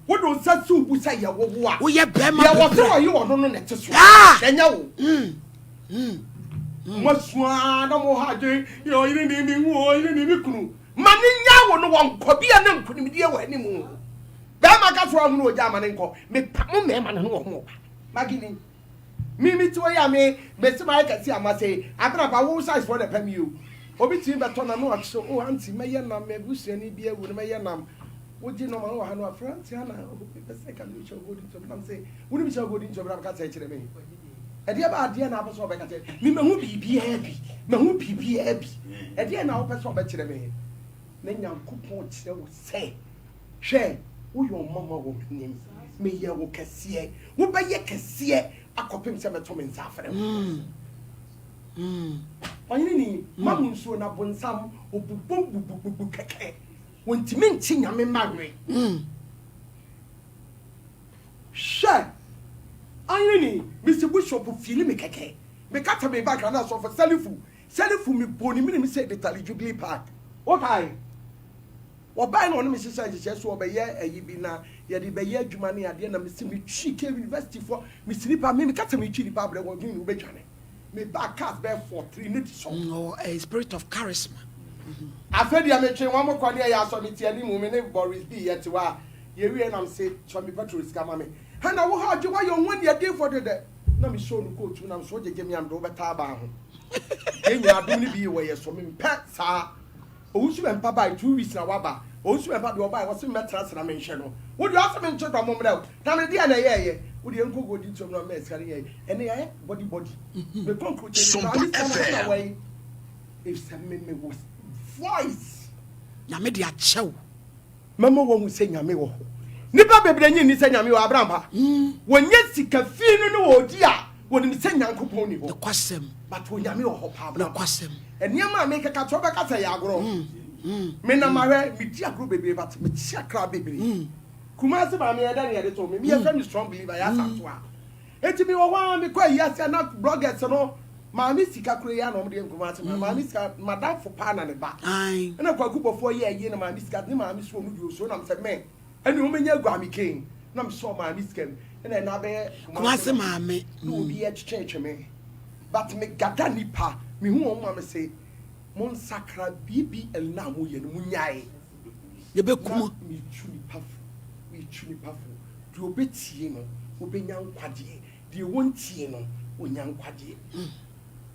wo do sa su bu sa ya wo wo a wo ye bema ya wo so yi wo no no ne teso enya wo masua na mo ha je yo yiri ni mi wo yiri ni mi kunu mani nya wo no won ko bia na nkunu mi die wo ani mu be ma ka so ahunu oja mani nko me pa mo me ma na no ho magini mi to ya me si ma ka si amase abra ba wo size for the pam you obi ti be to na no acho o anti me ye na me busuani bi ewu me ye nam wo ji no ma wo ha no afranti ana be se ka mi cho godin to nam say wo ni mi cho godin to bra ka say kire me e dia ba dia na abeso be ka say mi me hu bibi e bi e dia na wo peso be kire me na nyankopon kire wo say hwe wo yo mama wo nim me ye wo kase wo be ye kase akopem se meto me nsa afre Onye ni mamu nsuo na bonsam obubom keke wontimi nti nyame magre she onye ni Mr. Bishop feel me keke me kata me back na so for selifu me boni me say the Tali Jubilee Park okay wo bai no me sisa je so obeye ayi bi na ye de beye adwuma ne ade na me si me twi ke university for me slipa me kata me twi lipa bre wo dwun wo bedwane me back cast bear for 3 need so no a spirit of charisma afedi am twen wa mo kwani ya so me tie ni mu me ne Boris B yet wa ye wi na me say cho me petrol ska ma me ha na wo ha je wa yo won ye dey for the na me show no coach na so je me am do beta ba ho enya adu ni bi we ye so me pet sa owusu be mpa by 2 weeks na waba owusu be mpa do buy wo se me trans na me hye no wo do aso me nche do mo mra na me dia na ye wo de enko go di to no me skari ye ene ye body me concrete Sompa FM if some me was voice nyame de achew mama wo hu se nyame wo nipa bebre nyi ni se nyame wo abrampa wonye sika fi no wo di a woni se nyankopon ni ho the kwasem but wo nyame wo pa the kwasem eniema me kaka to be kasa ya agoro me na mahwe me dia group bebre but me tia kra bebre kumase ba me eda ne to me me a strong believer ya santo a eti me wo wa me kwa yase na bloggers no maami sika kure ya no mde kumase maami sika madam for pa na ne ba na kwa gubofo ye na maami sika ne maami so mu bi so na me se me eni o menya gwa me ken na me so maami sika na be kumase maami no bi e church me but me gada nipa me hu o ma me say mon sakra bibi el na mo ye no munyae ye be kuma me chuni pafu di obetie no obenya nkwade di wontie no onya nkwade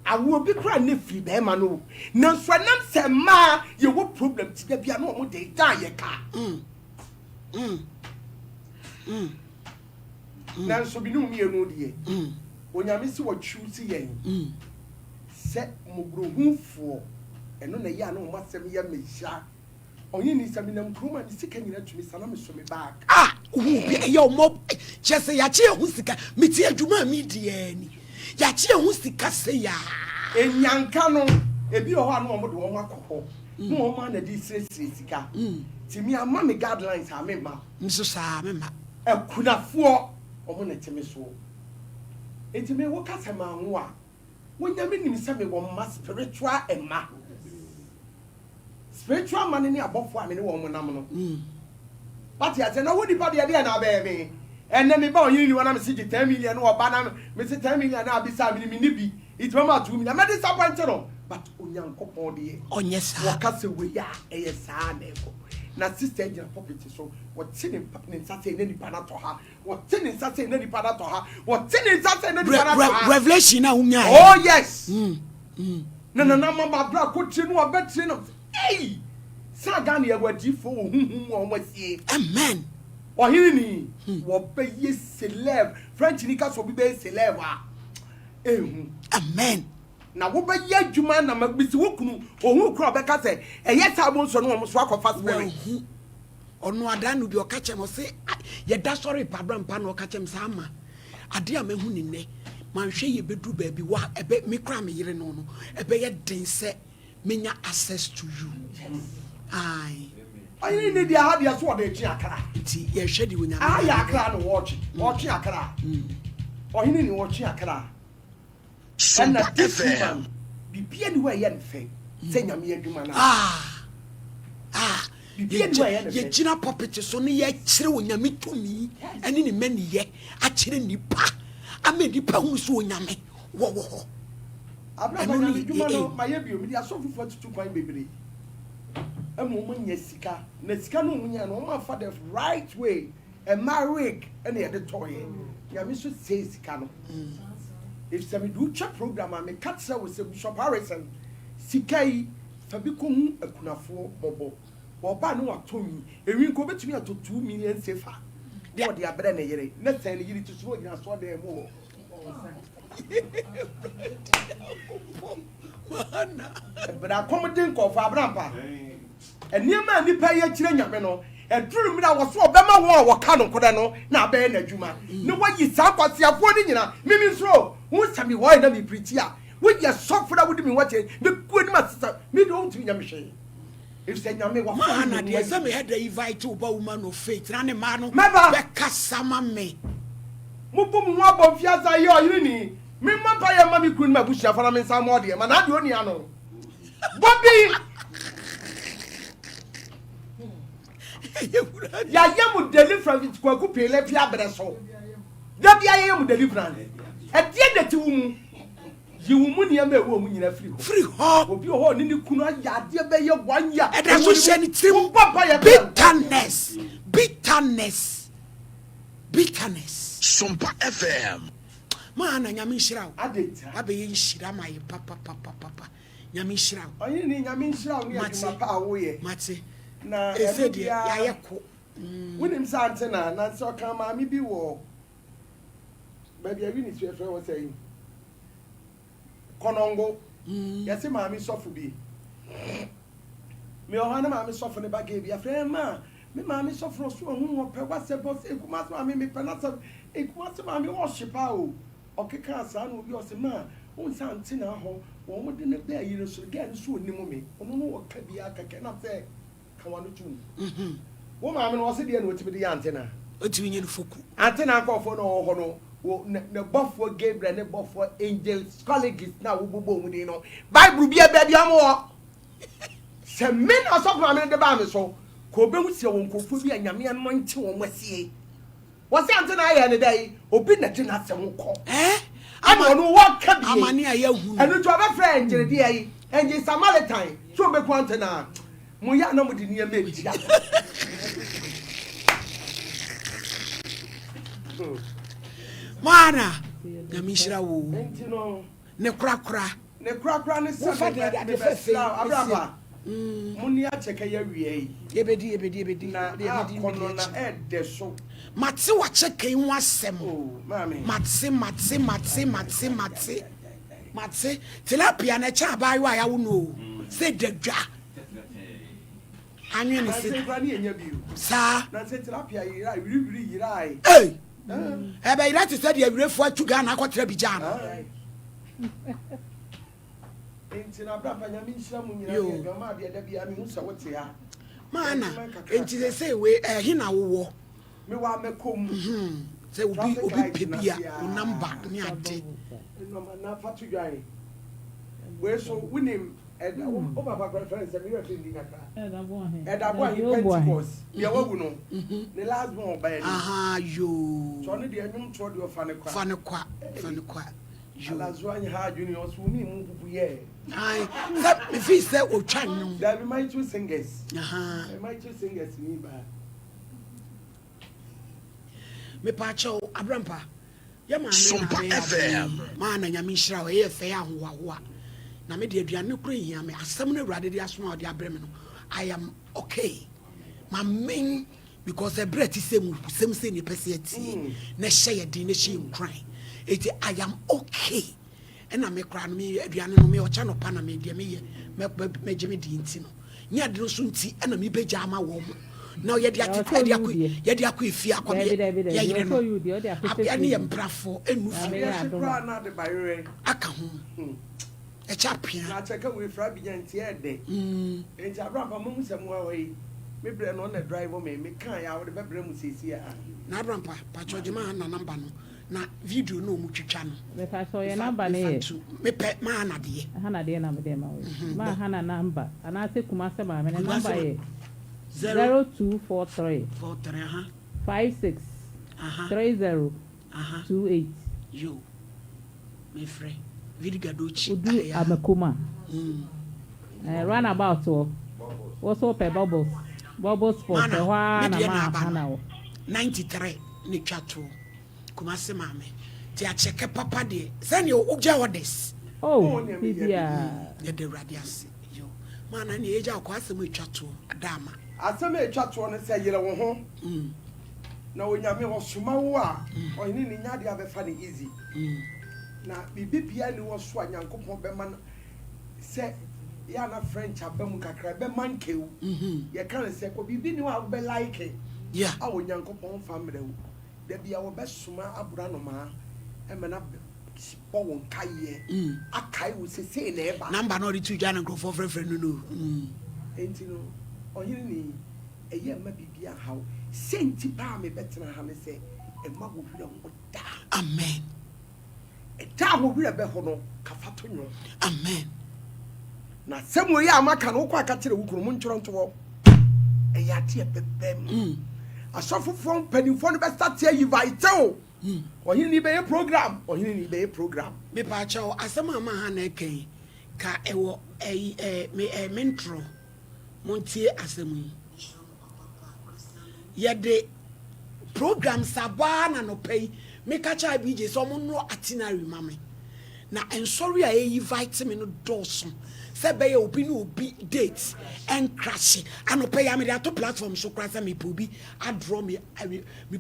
awo bi kra ne firi be ma no na so nam se ma ye wo problem ti da bia no mo de da ye ka na so bi no mi enu die onya mi si wo choose yen se mo brohunfo eno na ya no mo asem ya meja onye ni sami na mkroma ni sika nyina tumi sana me so me back bi yo mo chese ya che hu sika meti adwuma mi die ni ya che hu sika se ya enyanka no ebi ho anu mo de won akọ no ma na di sika ti mi ama me guidelines ha me ma nso sa me ma akunafo omo na teme so enti me wo kasa ma ho a wonya me nim se me wo ma spiritual emma spiritual man ni abofo a me ne wo mo nam no but ya say na wodi pa de na be me enne me ba onyi ni wana me se 10 million no oba na me se 10 million na abisa me ni bi it mama 2 million me disappoint no but onyankopon de onye sa wakase we ya eye sa na eko na sister jina property so what tin in sase na nipa na to ha what tin in sase na nipa na to ha what tin in sase na nipa na to ha revelation na unya oh yes na mama bra ko tri no obetri no hey saga na yewadi fo huhum o wasie amen Oheneni wo be ye celeb French ni ka so bi be celeb a amen na wo be ye adwuma na magbisi wo kunu ohun kura be ka se eye sabo so no mo so akofa spirit ono adanu bi o ka chem se ye da sorry pabram pa no ka chem sa ama ade a mahu ni ne manhwe ye bedu ba bi wa ebe me kura me yire no ebe ye den se menya access to you ai ayi ni dia ha dia so de chi akara ti ye hwe di wonya ayi akara no watch akara Oheneni watch akara Sompa FM bibia ni wa ye nfe se nyame adwuma na ye gina property so ne ye kire wonyame tumi ene ne mani ye a kire nipa ame nipa hu so wonyame wo Abraham na adwuma no maye bio mi dia so fufu atutu kwan bebre emu mo nya sika na sika no munya no ma fa the right way a marriage ene ye de toye nyame so say sika no if some do check program am cut say we say Bishop Harrison sikai fabi ko hu akunafo bobo oba no atomi ewi ko betumi ato 2 million sefa de odi abere na yere na tan yiri to so gina so de mo mana but accommodating ko fa abrampa eniema nipa ye kire nyame no eduru mi na wo so obema wo wo ka no koda no na be na adwuma ne wayi sa kwasiafo ni nyina mimi nso wo sami wo na mi preach a wo ye sofra wo di mi wache me ku ni ma sisa me do ntu nyame hwe if say nyame wa mana de say me had invite oba woman of faith na ne ma no be kasama me mo bum mo abofia za ye oyiri ni me mpa ye ma mi ku ni ma bushia fara me nsa mo de ma na de oni ano Bobby ya yemu deliverance kwa ku pele pia breso da bia yemu deliverance e die de ti wumu yiwumu ne ma ewo mu nyina free ho obi ho ni ni kunu ya de be ye wanya e da so she ni tim bitterness Sompa FM mana nyame nhirawo abe ye nhira ma ye papa nyame nhirawo oyi ni nyame nhirawo ni aduma pa awo ye mate na efedi ya yeko winim sante na nso kan ma mi bi wo ba bia wi ni so efe wo say konongo yesi ma mi sofu bi mi ohana ma mi sofu ne bage bi afre ma mi ma mi sofu so hu wo pe wa se boss ekuma so ma mi pe na se ekuma so ma mi worship a o okeka asa na obi o se ma on something na ho wo mo de ne be ayi so get so onimu me ono no wo ka bia keke na say ka wanu tun wo ma me no se de na otimi de antenna otimi nye no foku antenna ko fo no ho no wo ne bofo Gabriel ne bofo angel colleagues na wo bobo mu de no Bible bia ba bia mo se men aso ma me de ba me so ko be hu se won kofo bi anyame no nche won wasie wo se antenna ya ne dai obi na de na se wo ko ama no wa ka bi amani aya hu enu to be friend jere di ayi enje Samaritan so be kwante na mo ya na mo di ne me dia mana na mishira wo enti no ne krakra ne se de fefe abraba muni a cheke ya wie ebedi na kono na ede so mate wa cheke hu asem mate tilapia na cha bai wa ya wo no se dadwa anwe ne se sa na se tilapia yira wiri yira ai ebe ira ti se de awirefo atuga na akotra bija no enti na brapa nya minhira mu nyina ye gama de da bia mi hu se wote ha mana enti se we hina wo me wa mekom se obi pebia o number ni ade no na fatu dwan we so winim o papa preference me refer ndi kaka edabo he Pentecost ye wagu no the last one by yo so ne de anyum to de ofa ne kwa Adazoa nya ha junior so mi mu pupu ye ai that me feel say o twa nyum that be my two singers my two singers ni ba me pa cho abrampa ya ma Sompa FM ma na nyame hira o ye fe ya hoahoa na me de aduane kro hia me asem na urade de asoma o de abreme no I am okay my main because the bread is same say ni person na hye din na hye nkran eti I am okay ena me kra no me aduane no me o cha no pa na me de me ye me geme di nti no nya de no so nti ena me beja ama wo mo na ye de atete ye de akọ efi akọ me ye yire no ani ye mbrafo enu fi kra na de bayere aka ho e cha pia na cheka we fra bi nti e de enti abrampa mo musem wa hoyi me bre no na driver me kan ya wo de bebre mu sesi a na abrampa pa chojima na number no na video no mu twitwa no me fa so ye number ne ye me pe ma na de na me de ma we ma hana number ana se kuma se ma me number ye 0243 56 30 28 yo me frɛ Vidigadochi udu amakuma run about also pe bubbles for the one na hana 93 ni twato kuma se mame ti a check papa de send you ugja orders bibia ya de radias yo mana ni eja kwa asem twato adama asem twato no se yere wo ho na onyame ho soma wo a oyini ni nya de abefa ni easy na bibia ni wo so anyankopon be man se ya na french abam kakra be man kewu ye kan se ko bibi ni wa be like ya a onyankopon famre wo da bia wo be soma abura no ma e me na bo won kaye akai wo se se na eba number no retu jana grofo friend no enti no oyini ni eye ma bibia hawo senti pa me betena ha me se e ma wo hwira wo da amen da wo hwira be ho no kafato nyo amen na semo ya amaka no kwa ka kire wo kunu mu ntoro nto e ya tie bebem asofofo mpanimfo no be start here vital oyini ni be program oyini ni be program me pa chawo asema ma ha na eken ka ewo me mentro montie asemu ye de program sabana no pay me ka cha bije so mo no itinerary mame na ensori a e vitamin no doso se be ye obi no obi date and crash and pay am dey to platform so crash me pobi a draw me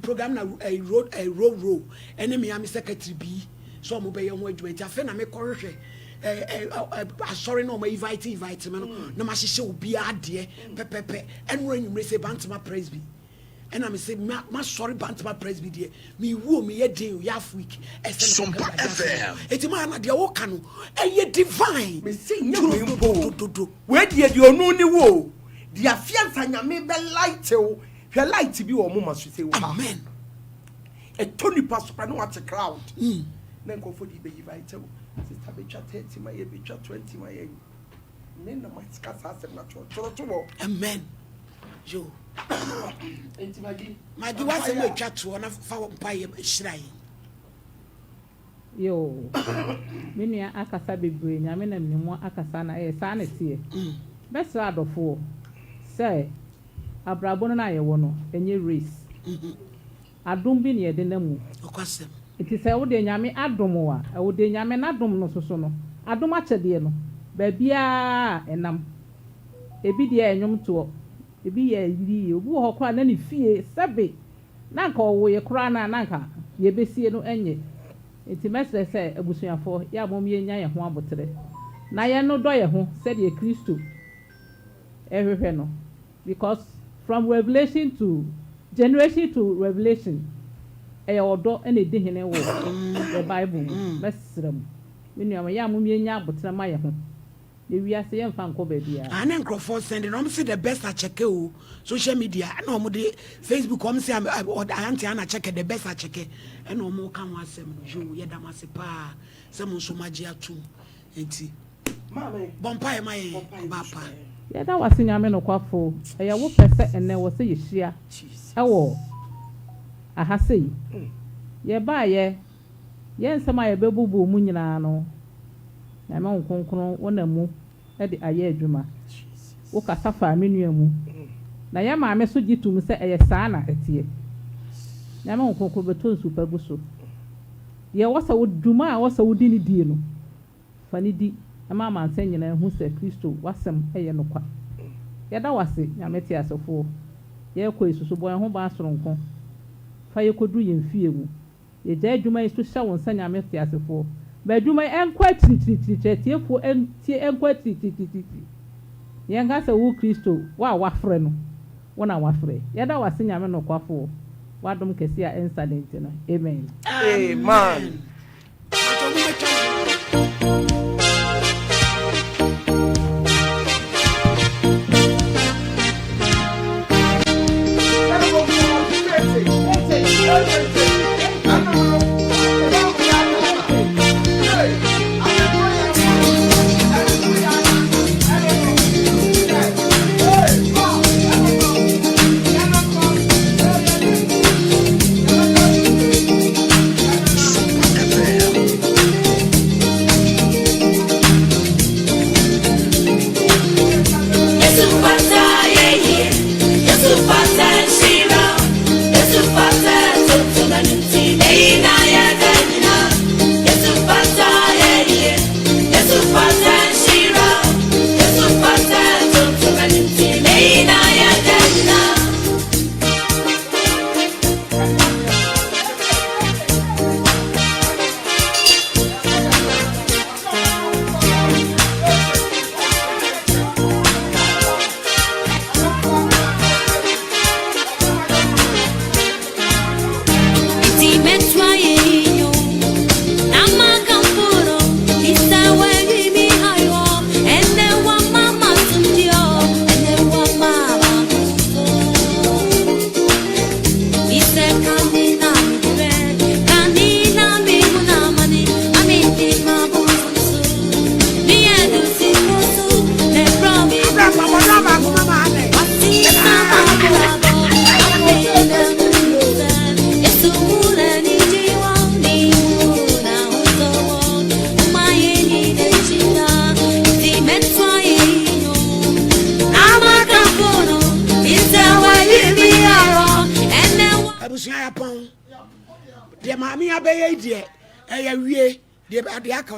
program na a row ene me am secretary bi so mo be ye ho adwuma afa na me korhwe sorry no my invite me no na ma hye obi ade pepepe enro enyumre se bantama praise bi and I'm say my sorry bantama press media me wo me ye day half week Sompa FM eti ma na de wo kanu eye divine me say nyambo we de onu ni wo de afiansa nyame be light o hwe light bi wo mo maso say wo amen e tony pastor no at crowd na nkofo di be invite o sister be twa 30 ma ye be twa 20 ma ye me na matika sa asem na to amen yo enti magi wase mo twa to na fa mpa ye hyirai yo menua akasa bebre nyame na mnimo akasa na sa na tie besra adofo say abrabo na ye wo no enye race adom bi ne ye de namu okwasem iti say wo de nyame adom wa wo de nyame na adom no soso no adom akyede no ba bia enam ebi de enyom to ebi ye yiri obi wo kora na ne fie sebe na nka wo ye kora na nka ye besie no enye iti mesre say abusuafo ya mom ye nya ye ho abotre na ye no do ye ho said ye Kristo ehwehwe no because from revelation to generation to revelation e odo ene de hene wo the bible mesrem menu ya mom ye nya abotre ma ye ho the we are saying fan ko ba bia an enkrofo send no say the best I check o social media na mo de Facebook come say auntie ana check the best I check e no mo kan wasem jo ye damase pa se mo so magi atu enti mama bompa e mai ba pa ye da wasenya me no kwafo e ye wo pese ene wo se ye hia e wo aha sei ye ba ye nsema ye bebubu mu nyina no na ma nkonkron wona mu e de aye adwuma wo kasa fa menua mu na ye ma me so gitum se eye saa na etie na ma nkonkron beto super buso ye wasa wo dwuma a wasa wo di ni die no fa ni di ama ma nsen nyina hu se Kristo wasem eye no kwa ye da wase nyame tie asofo ye kɔ isusu bo ho ba soronko fa ye kodu ye mfie mu ye gya adwuma yi so hya won sa nyame tie asofo ba dwuma enkwa tritritri tiefo entie enkwa tritritri ye nga se wo Kristo wa wafre no wona wafre ye da wase nyame no kwafo wadom kesi a incident no amen amen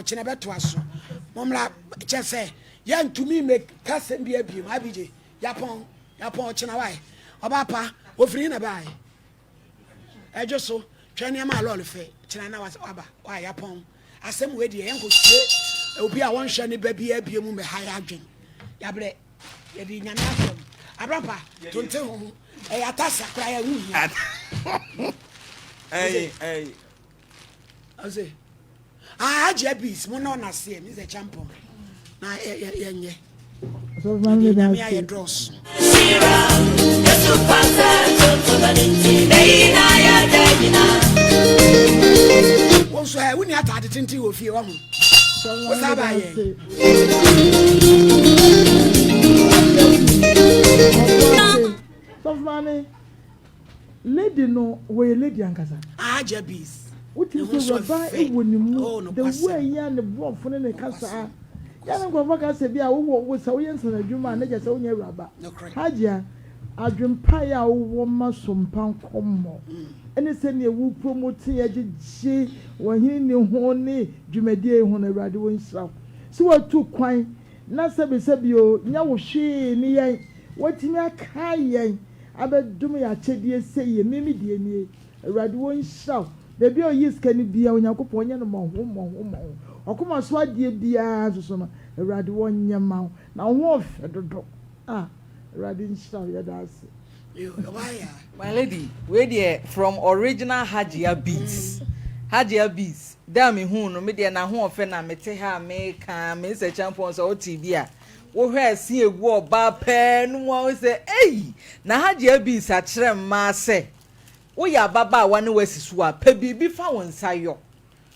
chine beto aso momla chese ya ntumi me kasem bia biem abije yapon china wai obapa ofiri na bai ejo so twene ma lol fe china na waba wa yapon asem we die yanko tie obi a won hwe ne ba bia biem me haya adwen yabre ye di nyame asem abrapa tonte ho atasa kra ya wu. Hey. I say Jebis mo no na se mi se champion. Na yenye. So man me na me dross. So I wouldn't have to think of you. What's about you? So, money, lady, no way, lady, Ankasa. Jebis. What is your buy when you move the way yan the boy for the casa? Yan go back as a beer with Sawyans and a Juma, and just own your rubber. Haja, I dream pie woman some pound commo. Anything you will promote here, she when he knew honey, Jumedi when a radio in south. So what took quine, Nasa Besabio, now she, me, what in a kaye. I bet do me a chedi say, Mimi dear, a radio in south. Baby, or yes, can it be a Yakoponia no more, or come on, swat dear beer, so a radio in your mouth. Now, wolf at the door. Radin Shaw, that's my lady, where dear from original Hajia beats. Hajia beats. Damn me who no media na who offend me te ha make Miss a champion so TV. Wo hwe see a war ba pen one say, hey, na Hajia beats a trem ma say. Wo ya baba wa ne wasisu a pa bibi fa won sayo.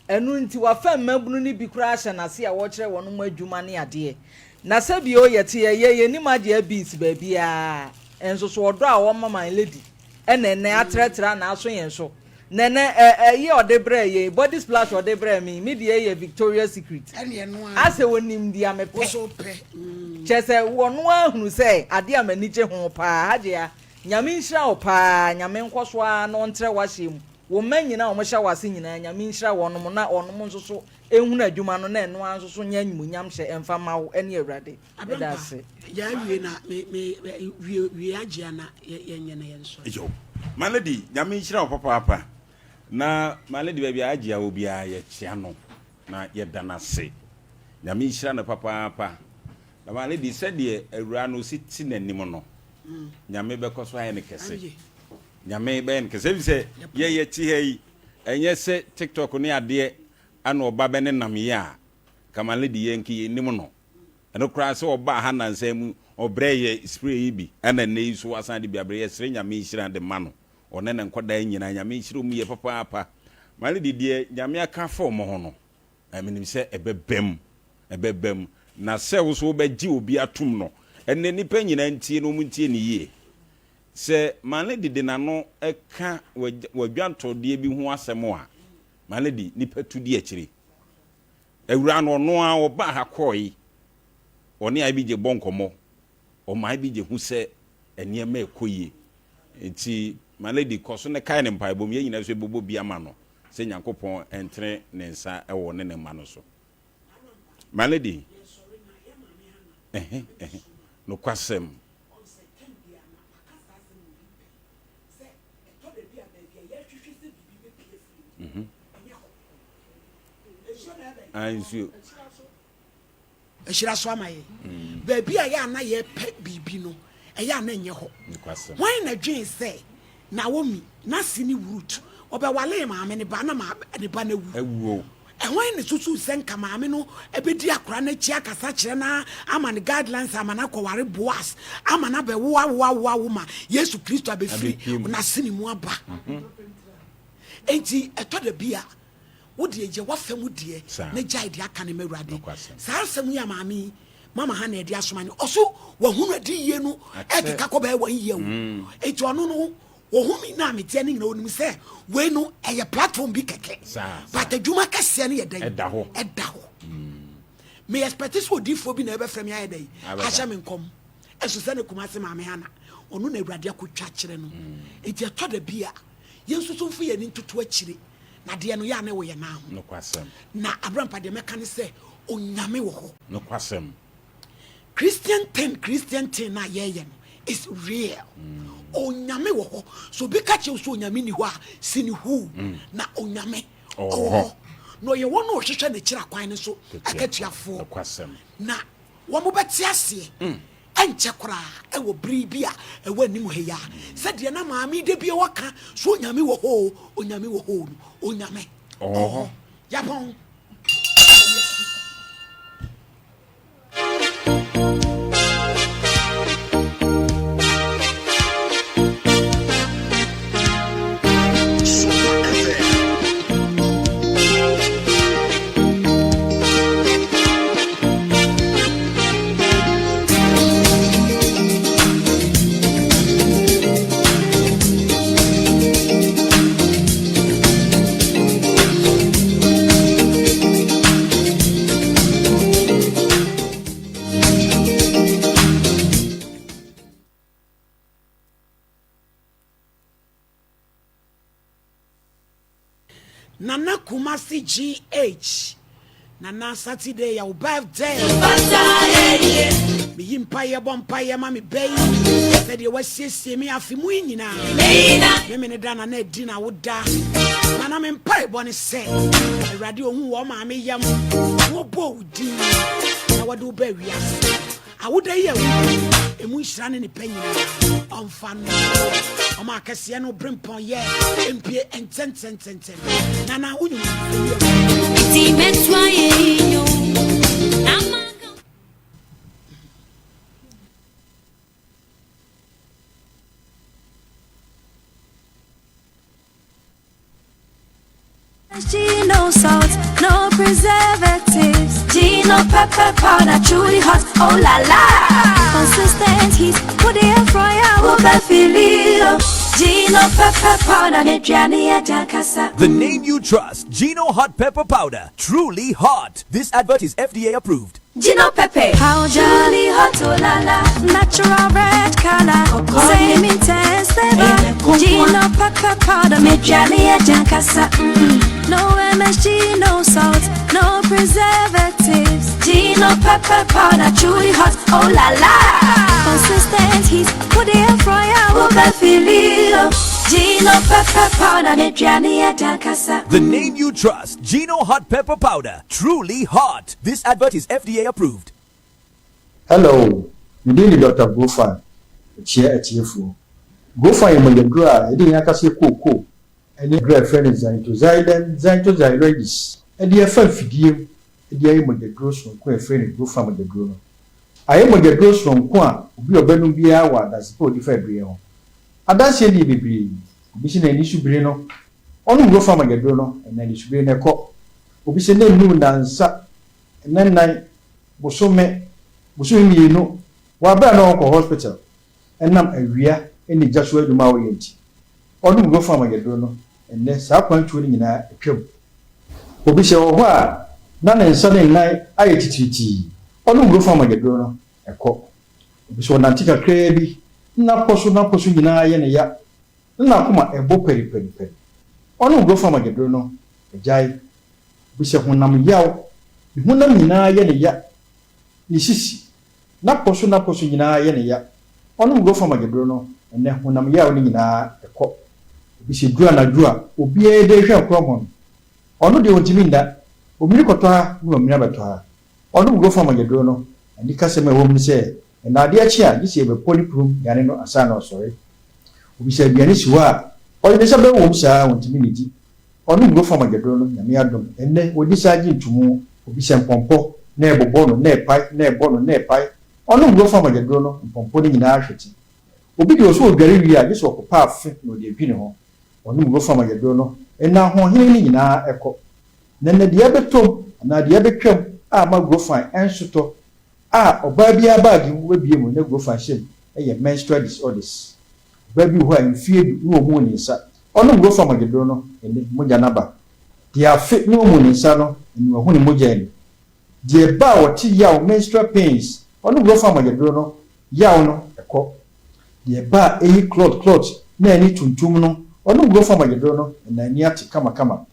Enu nti wa fa mabunu ni bi kura hye na se a wo kire won mo adwuma ne ade. Na sabi o yete ye ni Hajia beats ba bia. Enso so odo a wo mama lady ene atretra na aso yen so nene ye odebre ye body splash odebre me de ye Victoria's Secret ase wonim dia me pe chese wono ahunu se ade amaniche ho pa hagea nyame nhira o pa nyame nkoso a no ntre wahyem wo manyina o mo hya wase nyina nyame nhira wono na onom nso so ehunu adwuma no na eno anso so nya nyumunyam hye emfa mawo ene awurade edase ya wie na me wie agya na yenye na yenso yo malady nyame nhira o papa na malady ba bia agya obi a ye chia no na ye dana se nyame nhira na papa na malady said de awura no siti nanim no nyame bekoso aye ne kese nyame be en kese bi se ye ti hei enye se TikTok ne ade ana oba be ne nam ye a kamalady ye nki ye nim no eno kra se oba ha na nsam obre ye spray yi bi ana ne so asan de biabre ye sre nyame nhira de ma no one ne nkoda nyina nyame nhira mu ye papa malady de nyame aka fo mo ho no aminim se ebebem na se wo so be gi obi atum no enne nipa nyina ntie no mu ntie ne yie se malady de na no eka wadwanto de bi ho asem a malady nipa tudi akire awura no no a oba ha koi oni ai bi je bonkomo o mai bi je hu se enie ma ekoyie enti malady koso ne kai ne mpai bom ye nyina so bobo bi ama no se nyankopon entre ne nsa e wo ne ne ma no so malady no kwasem ansu ehira so amaye baby aya na ye pe bibi no eya na enye ho wan na dwen se na womi na sini root obewale maame ne ba na ne ba na wu wan ne susu senka maame no ebedi akora na chi akasa kire na ama ne guidelines ama na kware boas ama na be wo ma Yesu Kristo abefiri na sini mu aba enti eto da bia wodi eje wafam die na jai dia aka ne mawurade saa asem ya maami mama ha na edi asoma ni oso wahunu adi ye no e ka ko ba wa ye wo eti ono no wohumi na metia ni nyina onim se we no eye platform bi keke but adwuma kase ne ye dan eda ho me expect so difo bi na ebe frem ya ye dai ahya me nkom eso se ne kuma se maame ha na ono na awurade akotwa kire no eti eto da bia yensu so fu ye ni ntutu akire na de no ya na wo ye na ho no kwasem na abrampa de meka ne se onyame wo ho no kwasem Christian thing na ye no is real onyame wo ho so bi ka che so onyame ni ho a sini hu na onyame no ye wono hwehwe ne kira kwan ne so akatuafo no kwasem na wo mo beti ase enche kora e wo bribia e wanim he ya said ye na maami de bia waka so onyame wo ho no onyame oh yapon Nana Kumasi GH Nana Saturday your birthday me empire bompire mami bay said you was see me afimu nyina me ne dana na dina woda Nana me empire boni say radio hu wo ma me yam wo bo di na wado ba wiase awoda ye emu hyira ne panyina onfa no o ma kase no brimpon ye empie enten nana unyu ti metwa ye yo No salt, no preservatives. Gino pepper powder, truly hot, oh la la. Consistent heat, put the air fryer, over filio. Gino pepper powder, Medjani Adakasa. The name you trust, Gino hot pepper powder, truly hot. This advert is FDA approved. Gino Pepe, how jolly hot, oh la la. Natural red color, same intense flavor. Gino pepper powder, Medjani Adakasa. No MSG, no salt, no preservatives. Gino pepper powder, truly hot, oh la la. Consistent heat, put the air fryer, over filio. Gino pepper powder, Medjani Adakasa. The name you trust, Gino hot pepper powder, truly hot. This advert is FDA approved. Hello, you did Dr. Gofa. Chair at you. Gofa in the gra, I didn't have to and the great friend is Xyloidis. And the affair figure, the aim of the gross from Queen friend go from the grown. I am with the gross from Qua, be a Benum Biawa, that's supposed to Febrio. I don't say the baby, Bishan and issue Breno. Only go from a gadrono, and then it should be in a cock. Obishan noon and sat, and then night was so me, you know, while Bano hospital, and now a rear, and the just where the Maui. Only go from a gadrono. And then Sapon tuning in a cube. Obisha or none and Sunday night, I ate only go from a gadrono, a cock. Obisha Nantica crabby, not possible in a ya. Nakuma a bo peri. Only go from a gadrono, a jai. Bishop Hunam Yao, the Hunam in a ya. Nisisi, not possible in a ya. Only go from a gadrono, and then Hunam Yao in a cock. Bishop Duana Dua, Obia de Common. Ono de Otiminda, Omikotoa, no Minabatua. Ono go from a gadrono, and the customer woman say, and Nadia Chia, this is a polyprum, Yanino Asano, sorry. We said, Yanisua, or the Sabah Womsa, on timidity. Ono go from a gadrono, Yamiadum, and then we decided to move, Obishan Pompo, never bono, ne pie, ne bono, ne pie. Ono go from a gadrono, and pomponing in Ashity. Obi was so very real, this was a path, no, the opinion. Onu go from a gadrono, and now Oheneni na echo. Then the diabetom, and the diabetrum, ma go fine, and suto. Or baby a bag, you will be able to go fine shame, and menstrual disorders. Baby who are in fear, no moon in sat. Onu go from a gadrono, and the Mujanaba. They are fit no moon in sano, and you are honey mojani. Dear bow, tea yaw, menstrual pains. Onu go from a gadrono, yawno, a cock. Dear bar, a cloth, nanny to tumno. Onu go from a gadrono, and I near to kama.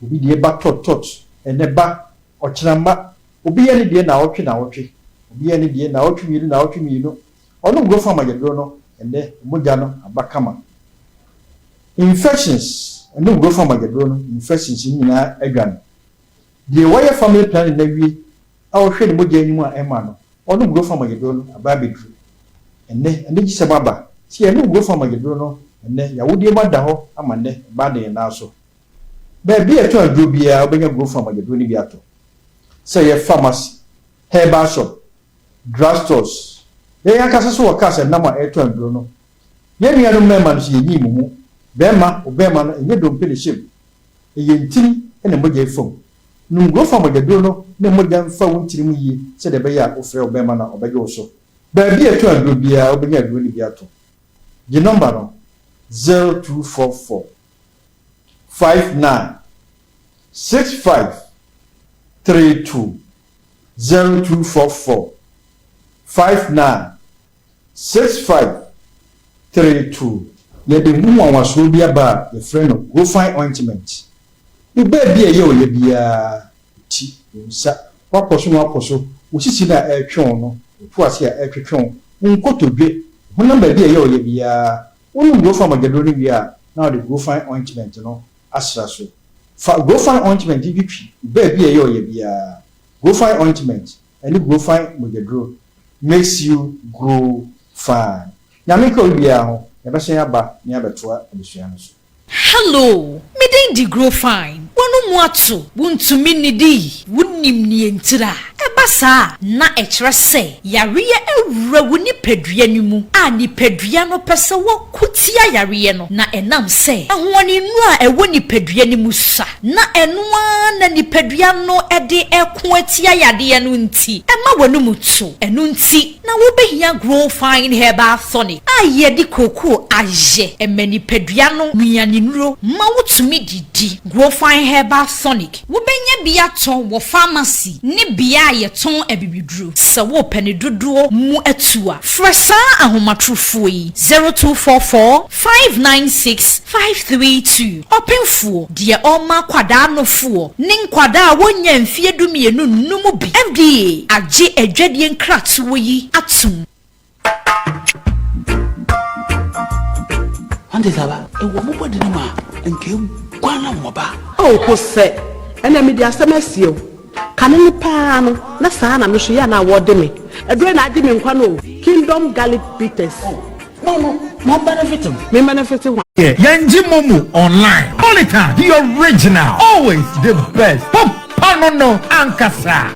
Ubi the back tot, and the back or chramba. Ubi any dear now, Ubi any dear now, you know. Onu go from a gadrono, and the Mujano, a bakama. Infections, and no go from a gadrono, infections in a gun. The wire family plan in the week, our shade Mujani Emano. Onu go from a gadrono, a baby tree. ene gise baba si ene go fa magedro no ene ya wodi ma da ho ama ne ba de na so ba bi eto adro bia obenya go fa magedro ni bi ato say ye pharmacy herbal shop drugstores ye yakasa so wakasa na ma eto adro no ye nua no mema no ye nyi mu bema obema no enye dompe ne shim ye ntini ene moja ifom num go fa magedro no ne moja mfa wontiri mu yi se de be ya ofre obema na obege wo so ba bi eto adro bia obenya adro ni bi ato the number no 0244 59 65 32 0244 59 65 32 yede mu wanwaso bia ba ye friend no go find ointment ube bia ye oye bia ti nsa wakoso no wakoso osisi na etwon no otu ase a etwetwon nkotodwe honam ba bia ye oye bia wonu go find magedoni bia now the go find ointment no asra so go find ointment ditwi ube bia ye oye bia go find ointment and go find magedro makes you grow fine nyame ka obia ho ebese aba ni abetoa abusua no so. Hello, midin grow fine. Wanu muatu, wuntumi nidi, wunim ni entira. Ebasa na echre se, yariye ewura wuni pedua ni mu. A ni pedua no pese wo kutia yariye no. Na enam se, ahwani nu a ewo ni pedua ni mu sa. Na enua na ni pedua no ede eko atia yade no nti. Ema wanu mutu, enu nti na wo behia grow fine herbal tonic. A ye di koko aje, emeni pedua no nuani nuro ma wotumi didi grow fine herbal tonic wo benya bia ton wo pharmacy ne bia ye ton abibiduro se wo pene dodo mu atua fresa ahomatrofo yi 0244 596 532 openfo de oma kwada no fo ne nkwada wonya mfie dumienu numu bi FDA age adwadie nkrato yi atum ande saba ewo mo bodi no ma nke kwana mo ba o ko se ena me dia semesio kanani pa no na saa na me hwe ya na wode me edure na ade me nkwa no kingdom garlic bitters no benefit me benefit one Yanji Momo online all the time the original always the best papa no ankasa